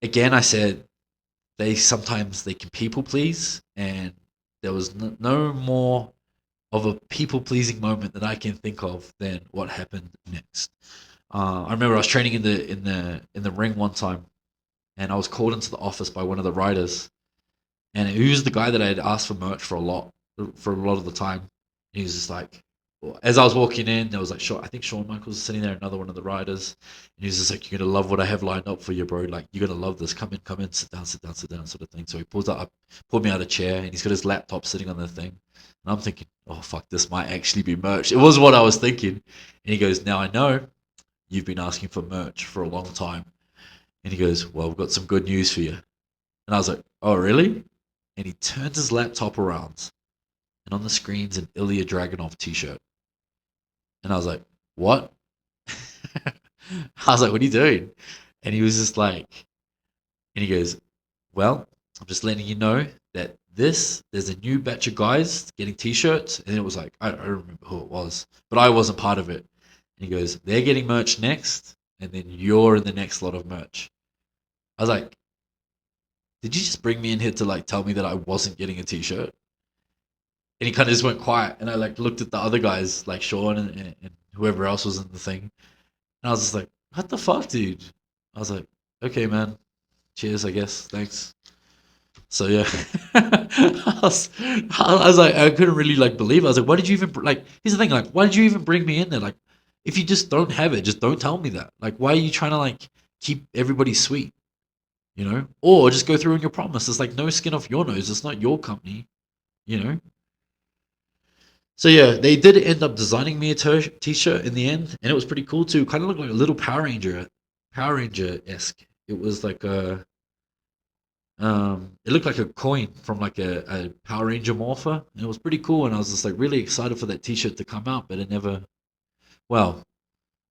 again, I said they can people please, and there was no more of a people pleasing moment that I can think of than what happened next. I remember I was training in the ring one time, and I was called into the office by one of the writers, and he was the guy that I had asked for merch for a lot of the time. He was just like, as I was walking in, there was like, I think Shawn Michaels was sitting there, another one of the riders, and he was just like, "You're gonna love what I have lined up for you, bro. Like, you're gonna love this. Come in, sit down, sit down, sit down," sort of thing. So he pulled me out of a chair, and he's got his laptop sitting on the thing, and I'm thinking, "Oh fuck, this might actually be merch." It was what I was thinking, and he goes, "Now I know you've been asking for merch for a long time," and he goes, "Well, we've got some good news for you." And I was like, "Oh, really?" And he turns his laptop around, and on the screen's an Ilya Dragunov t-shirt. And I was like, "What?" I was like, "What are you doing?" And he was just like, and he goes, "Well, I'm just letting you know that there's a new batch of guys getting t-shirts." And it was like, I don't remember who it was, but I wasn't part of it. And he goes, "They're getting merch next, and then you're in the next lot of merch." I was like, "Did you just bring me in here to like tell me that I wasn't getting a t-shirt?" And he kind of just went quiet, and I like looked at the other guys, like Sean and whoever else was in the thing, and I was just like, "What the fuck, dude?" I was like, "Okay, man. Cheers, I guess. Thanks." So yeah, I was like, I couldn't really like believe it. I was like, "Why did you even like?" Here's the thing, like, why did you even bring me in there? Like, if you just don't have it, just don't tell me that. Like, why are you trying to like keep everybody sweet, or just go through on your promise? It's like no skin off your nose. It's not your company, you know. So yeah, they did end up designing me a t-shirt in the end, and it was pretty cool too. Kind of looked like a little Power Ranger esque. It was like it looked like a coin from like a Power Ranger morpher, and it was pretty cool. And I was just like really excited for that t-shirt to come out, but it never. Well,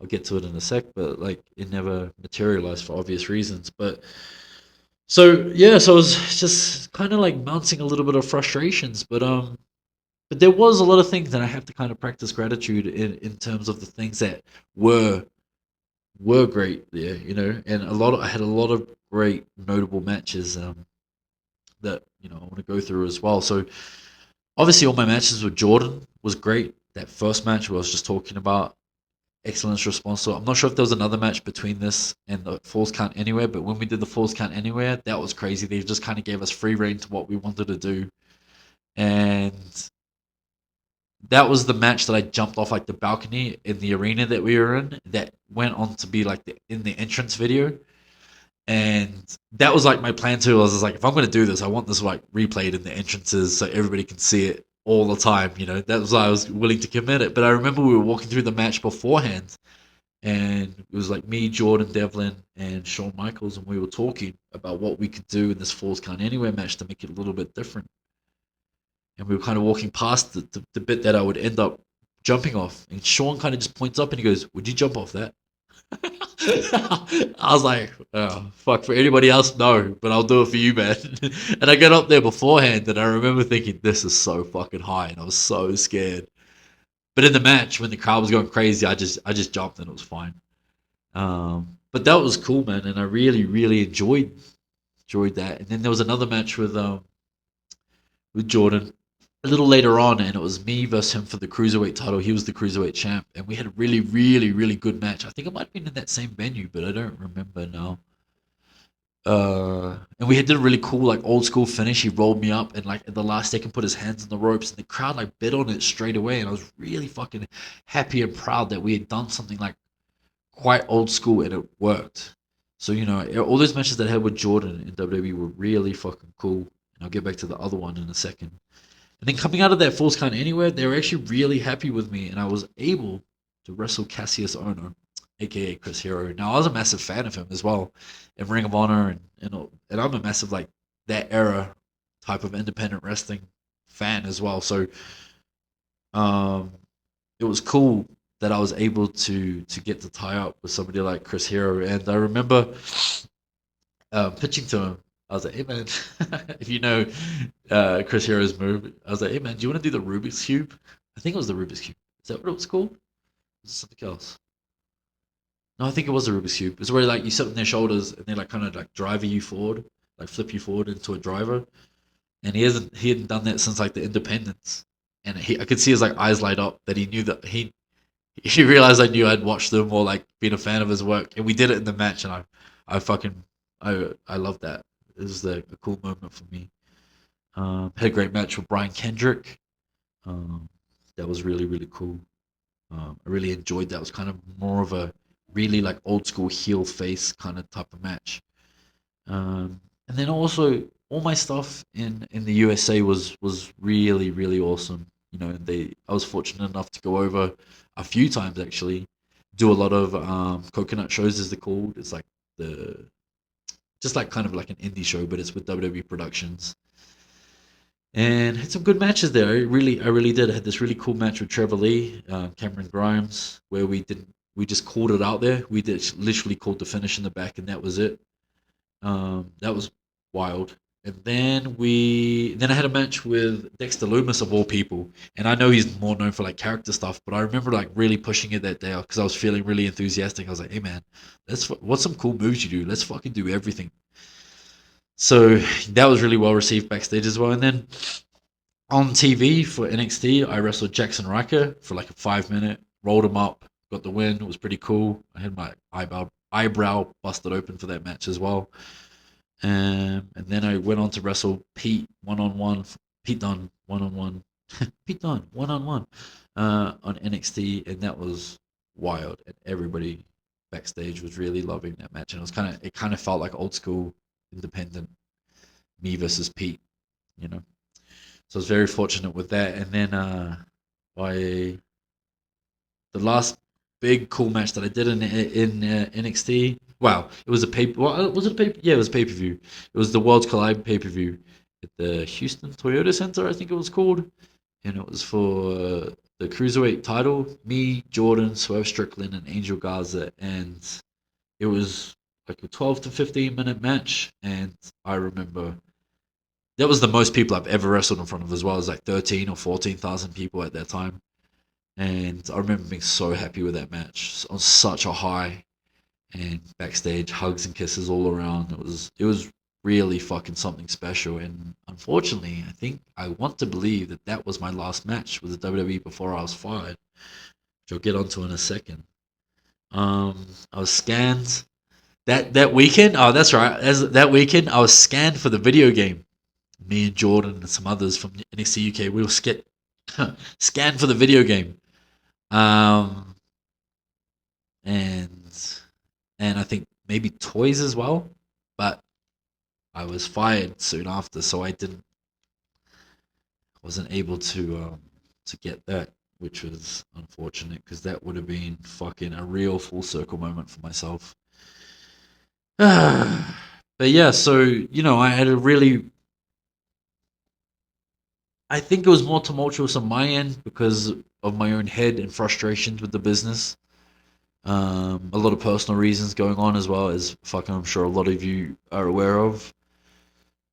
I'll get to it in a sec, but like it never materialized for obvious reasons. But so yeah, so I was just kind of like mounting a little bit of frustrations, but there was a lot of things that I have to kind of practice gratitude in terms of the things that were were great there, and I had a lot of great notable matches that I want to go through as well. So obviously all my matches with Jordan was great. That first match where I was just talking about excellence response. So I'm not sure if there was another match between this and the Falls Count Anywhere, but when we did the Falls Count Anywhere, that was crazy. They just kind of gave us free reign to what we wanted to do, and that was the match that I jumped off like the balcony in the arena that we were in. That went on to be like in the entrance video, and that was like my plan too. I was just like, if I'm going to do this, I want this like replayed in the entrances so everybody can see it all the time. That was why I was willing to commit it. But I remember we were walking through the match beforehand, and it was like me, Jordan Devlin, and Shawn Michaels, and we were talking about what we could do in this Falls Count Anywhere match to make it a little bit different. And we were kind of walking past the bit that I would end up jumping off, and Sean kind of just points up and he goes, "Would you jump off that?" I was like, "Oh, fuck, for anybody else, no, but I'll do it for you, man." And I got up there beforehand, and I remember thinking, "This is so fucking high," and I was so scared. But in the match, when the crowd was going crazy, I just jumped and it was fine. But that was cool, man, and I really really enjoyed that. And then there was another match with Jordan a little later on, and it was me versus him for the cruiserweight title. He was the cruiserweight champ, and we had a really, really, really good match. I think it might have been in that same venue, but I don't remember now. And we did a really cool, like old school finish. He rolled me up, and like at the last second, put his hands on the ropes, and the crowd like bid on it straight away. And I was really fucking happy and proud that we had done something like quite old school, and it worked. So all those matches that I had with Jordan in WWE were really fucking cool. And I'll get back to the other one in a second. And then coming out of that Falls Count Anywhere, they were actually really happy with me, and I was able to wrestle Cassius Ohno, aka Chris Hero. Now I was a massive fan of him as well, in Ring of Honor, and I'm a massive like that era type of independent wrestling fan as well. So um, it was cool that I was able to get to tie up with somebody like Chris Hero, and I remember pitching to him. I was like, "Hey man, if you know Chris Hero's move," I was like, "Hey man, do you want to do the Rubik's Cube?" I think it was the Rubik's Cube. Is that what it was called? Was it something else? No, I think it was the Rubik's Cube. It's where like you sit on their shoulders and they like kind of like drive you forward. like flip you forward into a driver, and he hadn't done that since like the independence. And I could see his like eyes light up that he knew that he realized I knew I'd watched him or like been a fan of his work, and we did it in the match, and I fucking I love that. It was a cool moment for me. Had a great match with Brian Kendrick. Um, that was really cool. I really enjoyed that. It was kind of more of a really like old school heel face kind of type of match. And then also all my stuff in the USA was really awesome. You know, I was fortunate enough to go over a few times actually. Do a lot of coconut shows, as they're called. It's like the just like kind of like an indie show, but it's with WWE Productions. And had some good matches there. I really did. I had this really cool match with Trevor Lee, Cameron Grimes, where we just called it out there. We did literally called the finish in the back, and that was it. That was wild. And then I had a match with Dexter Loomis of all people, and I know he's more known for like character stuff, but I remember like really pushing it that day because I was feeling really enthusiastic. I was like, "Hey man, what's some cool moves you do? Let's fucking do everything." So that was really well received backstage as well. And then on TV for NXT, I wrestled Jackson Riker for like a 5 minute, rolled him up, got the win. It was pretty cool. I had my eyebrow busted open for that match as well. And then I went on to wrestle Pete one on one, Pete Dunne one on one, Pete Dunne one on NXT, and that was wild. And everybody backstage was really loving that match, and it kind of felt like old school independent me versus Pete, you know. So I was very fortunate with that. And then I the last big cool match that I did in NXT. Wow, it was a paper. Well, was it a paper? Yeah, it was a pay per view. It was the Worlds Collide pay per view at the Houston Toyota Center, I think it was called, and it was for the cruiserweight title. Me, Jordan, Swerve Strickland, and Angel Garza, and it was like a 12 to 15 minute match. And I remember that was the most people I've ever wrestled in front of as well. It was like 13 or 14,000 people at that time. And I remember being so happy with that match on such a high, and backstage hugs and kisses all around. It was really fucking something special. And unfortunately, I think I want to believe that that was my last match with the WWE before I was fired, which I'll get onto in a second. I was scanned that weekend. Oh, that's right. That weekend, I was scanned for the video game. Me and Jordan and some others from NXT UK, we were scanned for the video game. Um, and I think maybe toys as well. But I was fired soon after, so wasn't able to get that, which was unfortunate because that would have been fucking a real full circle moment for myself. But yeah, so I had a really. I think it was more tumultuous on my end because of my own head and frustrations with the business. A lot of personal reasons going on as well, as fucking I'm sure a lot of you are aware of.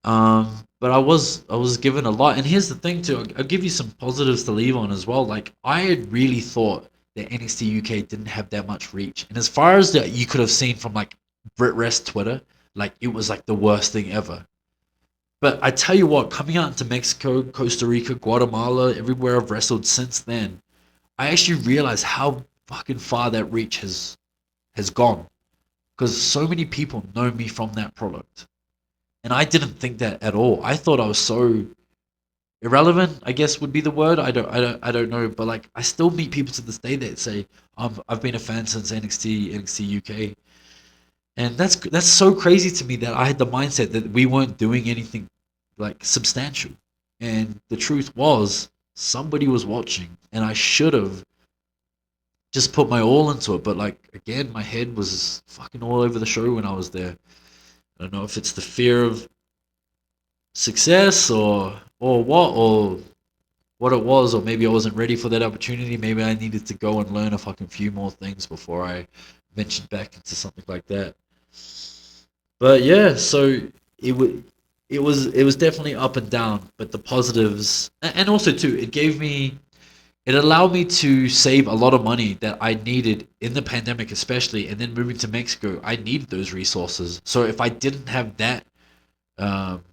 But I was given a lot, and here's the thing too. I'll give you some positives to leave on as well. Like I had really thought that NXT UK didn't have that much reach, and as far as that you could have seen from like Brit Rest Twitter, like it was like the worst thing ever. But I tell you what, coming out into Mexico, Costa Rica, Guatemala, everywhere I've wrestled since then, I actually realized how fucking far that reach has gone. Because so many people know me from that product. And I didn't think that at all. I thought I was so irrelevant, I guess would be the word. I don't know. But like I still meet people to this day that say, I've been a fan since NXT UK. And that's so crazy to me that I had the mindset that we weren't doing anything like substantial. And the truth was somebody was watching, and I should have just put my all into it. But like again, my head was fucking all over the show when I was there. I don't know if it's the fear of success or what it was, or maybe I wasn't ready for that opportunity. Maybe I needed to go and learn a fucking few more things before I ventured back into something like that. But yeah, so it was it was definitely up and down, but the positives, and also too, it allowed me to save a lot of money that I needed in the pandemic, especially, and then moving to Mexico, I needed those resources. So if I didn't have that Um,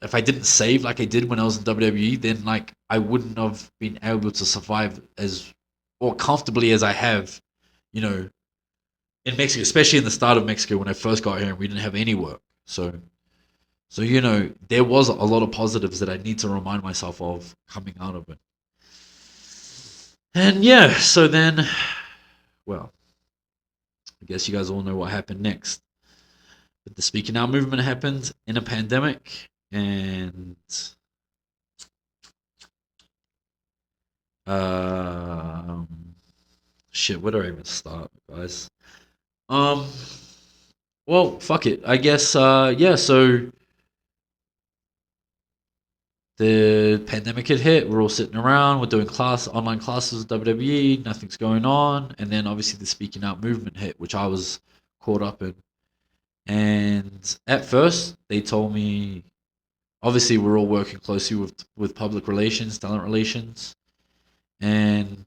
if I didn't save like I did when I was in WWE, then like I wouldn't have been able to survive as or comfortably as I have, you know, in Mexico, especially in the start of Mexico when I first got here and we didn't have any work. So you know, there was a lot of positives that I need to remind myself of coming out of it. And yeah, so then, well, I guess you guys all know what happened next. But the Speaking Out movement happened in a pandemic, and um, shit, where do I even start, guys? Um, well, fuck it. I guess, yeah. So the pandemic had hit. We're all sitting around. We're doing online classes with WWE. Nothing's going on, and then obviously the Speaking Out movement hit, which I was caught up in. And at first, they told me, obviously, we're all working closely with public relations, talent relations, and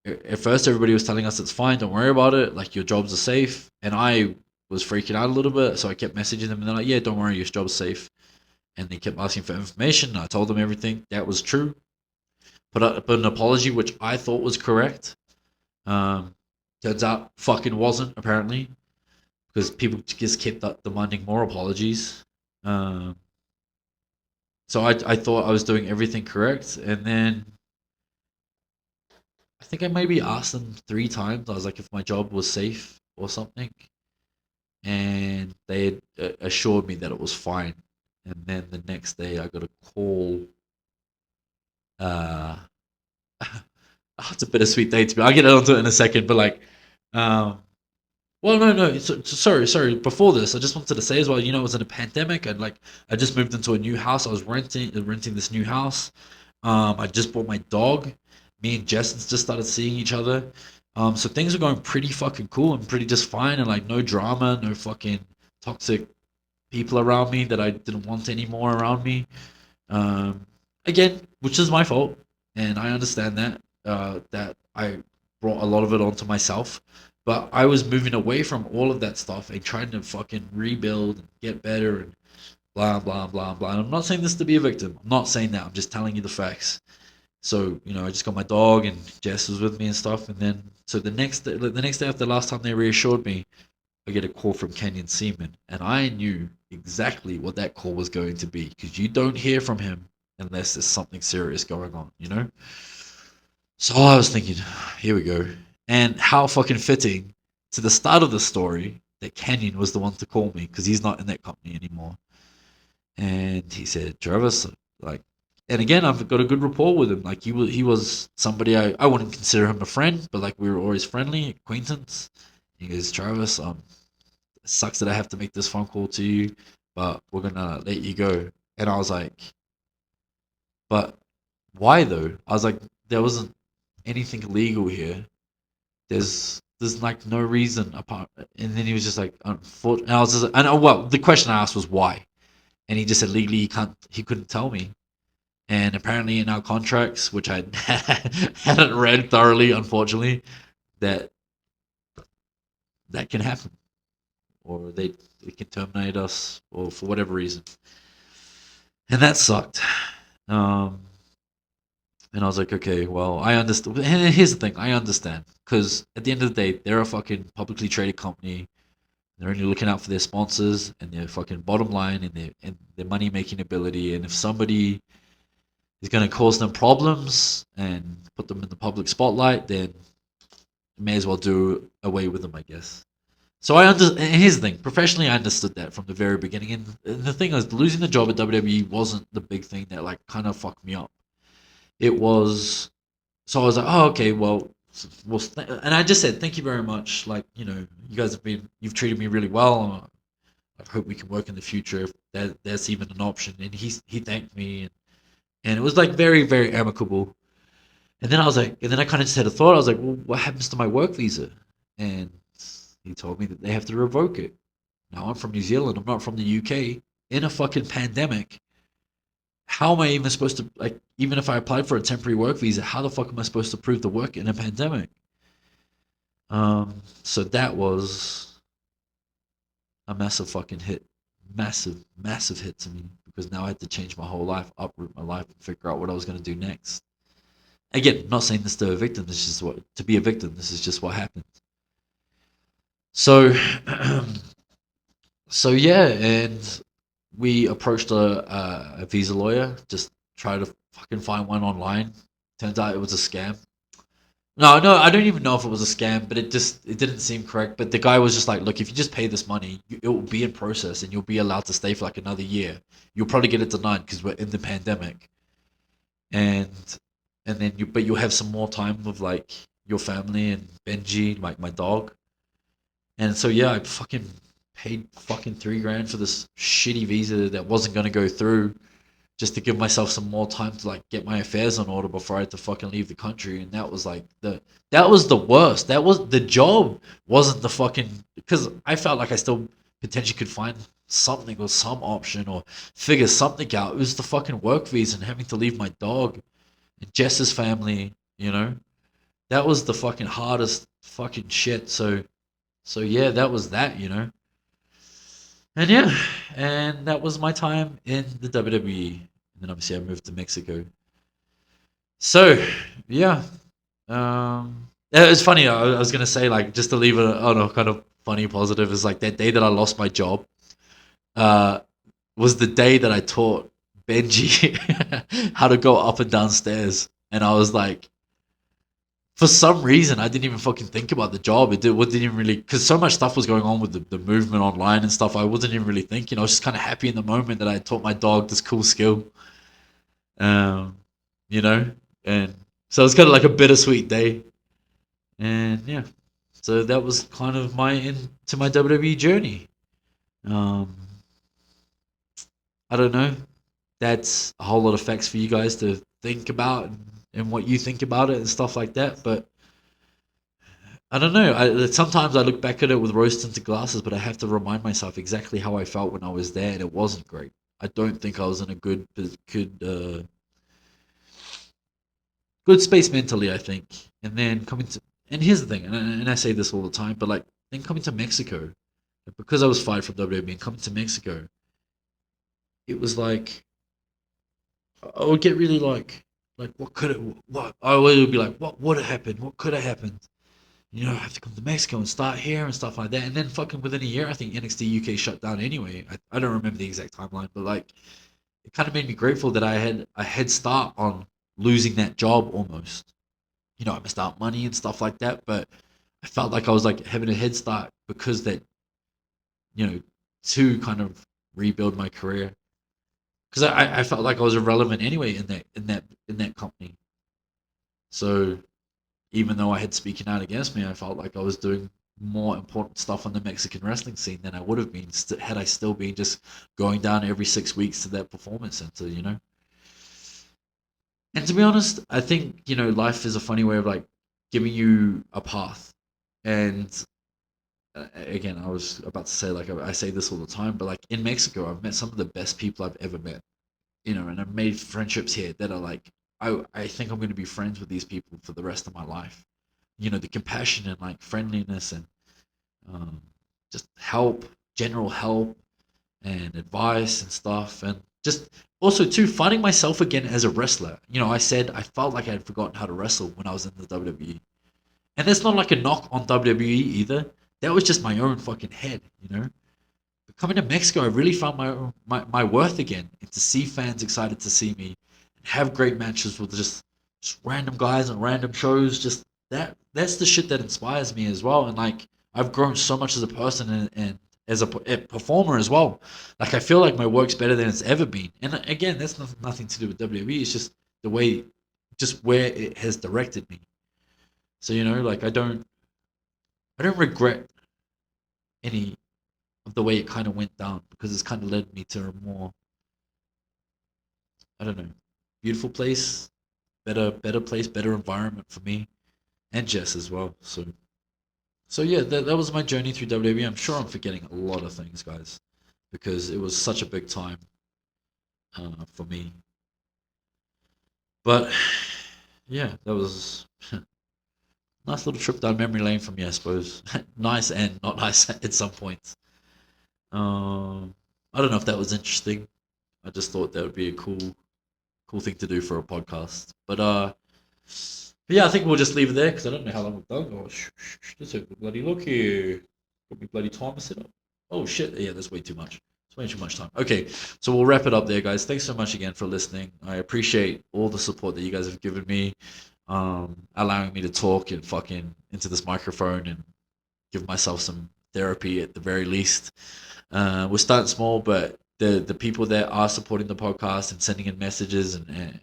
at first everybody was telling us it's fine, don't worry about it, like your jobs are safe. And I was freaking out a little bit, so I kept messaging them, and they're like, "Yeah, don't worry, your job's safe." And they kept asking for information. I told them everything that was true, put an apology which I thought was correct. Um, Turns out fucking wasn't, apparently, because people just kept demanding more apologies. Um, so I thought I was doing everything correct, and then I think I maybe asked them 3 times. I was like, if my job was safe or something, and they had assured me that it was fine. And then the next day, I got a call. Uh, it's a bittersweet day to me. I'll get onto it in a second, but like, um, well, no. Sorry. Before this, I just wanted to say as well. You know, it was in a pandemic, and like, I just moved into a new house. I was renting this new house. I just bought my dog. Me and Jess just started seeing each other. So things are going pretty fucking cool and pretty just fine, and like no drama, no fucking toxic people around me that I didn't want anymore around me. Um, Again, which is my fault, and I understand that. That I brought a lot of it onto myself, but I was moving away from all of that stuff and trying to fucking rebuild and get better and blah blah blah blah. And I'm not saying this to be a victim. I'm not saying that. I'm just telling you the facts. So you know, I just got my dog and Jess was with me and stuff, and then so the next day after the last time they reassured me, I get a call from Kenyon Seaman, and I knew exactly what that call was going to be because you don't hear from him unless there's something serious going on, you know? So I was thinking, here we go. And how fucking fitting to the start of the story that Kenyon was the one to call me because he's not in that company anymore. And he said, Travis, like, and again, I've got a good rapport with him. Like, he was somebody I wouldn't consider him a friend, but like, we were always friendly, acquaintance. He goes, Travis, it sucks that I have to make this phone call to you, but we're gonna let you go. And I was like, but why though? I was like, there wasn't anything illegal here. There's like no reason apart. And then he was just like, unfortunately, and I was just, and well, the question I asked was why, and he just said legally he couldn't tell me. And apparently in our contracts, which I hadn't read thoroughly, unfortunately, that that can happen, or they can terminate us, or for whatever reason, and that sucked. Um, and I was like, okay, well, I understand. And here's the thing, I understand because at the end of the day, they're a fucking publicly traded company. They're only looking out for their sponsors and their fucking bottom line and their money making ability. And if somebody is going to cause them problems and put them in the public spotlight, then you may as well do away with them, I guess. So I understand. And here's the thing: professionally, I understood that from the very beginning. And the thing is, losing the job at WWE wasn't the big thing that like kind of fucked me up. It was so I was like, oh, okay, and I just said, thank you very much. Like, you know, you've treated me really well. I hope we can work in the future if that's even an option. And he thanked me, and it was like very, very amicable. And then I was like, and then I kind of just had a thought. I was like, well, what happens to my work visa? And he told me that they have to revoke it. Now I'm from New Zealand. I'm not from the UK. In a fucking pandemic, how am I even supposed to like? Even if I applied for a temporary work visa, how the fuck am I supposed to prove the work in a pandemic? So that was a massive fucking hit, massive, massive hit to me because now I had to change my whole life, uproot my life, and figure out what I was going to do next. Again, not saying this to a victim. This is what to be a victim. This is just what happened. So, so yeah, and we approached a visa lawyer. Just try to fucking find one online. Turns out it was a scam. No, no, I don't even know if it was a scam, but it didn't seem correct. But the guy was just like, "Look, if you just pay this money, it will be in process, and you'll be allowed to stay for like another year. You'll probably get it denied because we're in the pandemic, and then but you'll have some more time with like your family and Benji, like my dog." And so yeah, I fucking paid fucking 3 grand for this shitty visa that wasn't gonna go through, just to give myself some more time to like get my affairs in order before I had to fucking leave the country. And that was like that was the worst. That was the job wasn't the fucking because I felt like I still potentially could find something or some option or figure something out. It was the fucking work visa and having to leave my dog and Jess's family, you know. That was the fucking hardest fucking shit. So yeah, that was that, you know. And yeah, and that was my time in the WWE. And then obviously I moved to Mexico. So yeah, yeah, it's funny. I was gonna say like just to leave it on a kind of funny positive is like that day that I lost my job uh, was the day that I taught Benji how to go up and down stairs, and I was like, for some reason, I didn't even fucking think about the job. Didn't even really, because so much stuff was going on with the movement online and stuff. I wasn't even really thinking. I was just kind of happy in the moment that I taught my dog this cool skill, um, you know. And so it was kind of like a bittersweet day. And yeah, so that was kind of my into my WWE journey. Um, I don't know. That's a whole lot of facts for you guys to think about and what you think about it and stuff like that. But I don't know. Sometimes I look back at it with rose tinted glasses, but I have to remind myself exactly how I felt when I was there, and it wasn't great. I don't think I was in a good space mentally. I think, and then coming to and here's the thing, and I say this all the time, but like then coming to Mexico, because I was fired from WWE and coming to Mexico, it was like I would get really like what could it what I would be like what would have happened, what could have happened, you know, I have to come to Mexico and start here and stuff like that. And then fucking within a year, I think NXT UK shut down anyway. I don't remember the exact timeline, but like it kind of made me grateful that I had a head start on losing that job almost. You know, I missed out money and stuff like that, but I felt like I was like having a head start because that, you know, to kind of rebuild my career. Because I felt like I was irrelevant anyway in that company. So even though I had speaking out against me, I felt like I was doing more important stuff on the Mexican wrestling scene than I would have been had I still been just going down every 6 weeks to that performance center, you know? And to be honest, I think, you know, life is a funny way of like giving you a path. And again, I was about to say, like, I say this all the time, but like in Mexico, I've met some of the best people I've ever met, you know, and I've made friendships here that are like, I think I'm going to be friends with these people for the rest of my life. You know, the compassion and like friendliness and um, just help, general help and advice and stuff, and just also too finding myself again as a wrestler. You know, I said I felt like I had forgotten how to wrestle when I was in the WWE, and that's not like a knock on WWE either. That was just my own fucking head, you know. But coming to Mexico, I really found my worth again, and to see fans excited to see me, and have great matches with just random guys and random shows. Just that's the shit that inspires me as well. And like I've grown so much as a person and as a performer as well. Like I feel like my work's better than it's ever been. And again, that's nothing to do with WWE. It's just the way, just where it has directed me. So you know, like I don't regret any of the way it kind of went down because it's kind of led me to a more, I don't know, beautiful place, better place, better environment for me and Jess as well. So yeah, that was my journey through WWE. I'm sure I'm forgetting a lot of things, guys, because it was such a big time for me. But yeah, that was nice little trip down memory lane for me, I suppose. Nice and not nice at some points. Um, I don't know if that was interesting. I just thought that would be a cool thing to do for a podcast. But yeah, I think we'll just leave it there because I don't know how long we've done. Oh, let's have a bloody look here. Got me bloody timer set up. Oh shit! Yeah, that's way too much. It's way too much time. Okay, so we'll wrap it up there, guys. Thanks so much again for listening. I appreciate all the support that you guys have given me, allowing me to talk and fucking into this microphone and give myself some therapy at the very least. We're starting small, but the people that are supporting the podcast and sending in messages and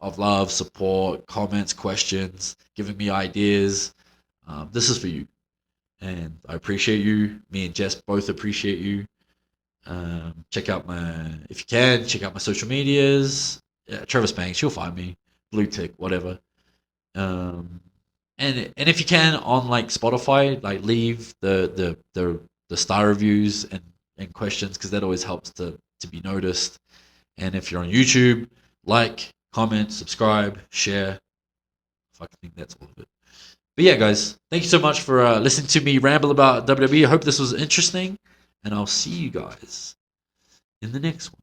of love, support, comments, questions, giving me ideas, this is for you, and I appreciate you. Me and Jess both appreciate you. Check out if you can, check out my social medias. Travis Banks, you'll find me. Blue tick, whatever. Um, and if you can on like Spotify, like leave the star reviews and questions because that always helps to be noticed. And if you're on YouTube, like, comment, subscribe, share. I think that's all of it. But yeah, guys, thank you so much for listening to me ramble about WWE. I hope this was interesting, and I'll see you guys in the next one.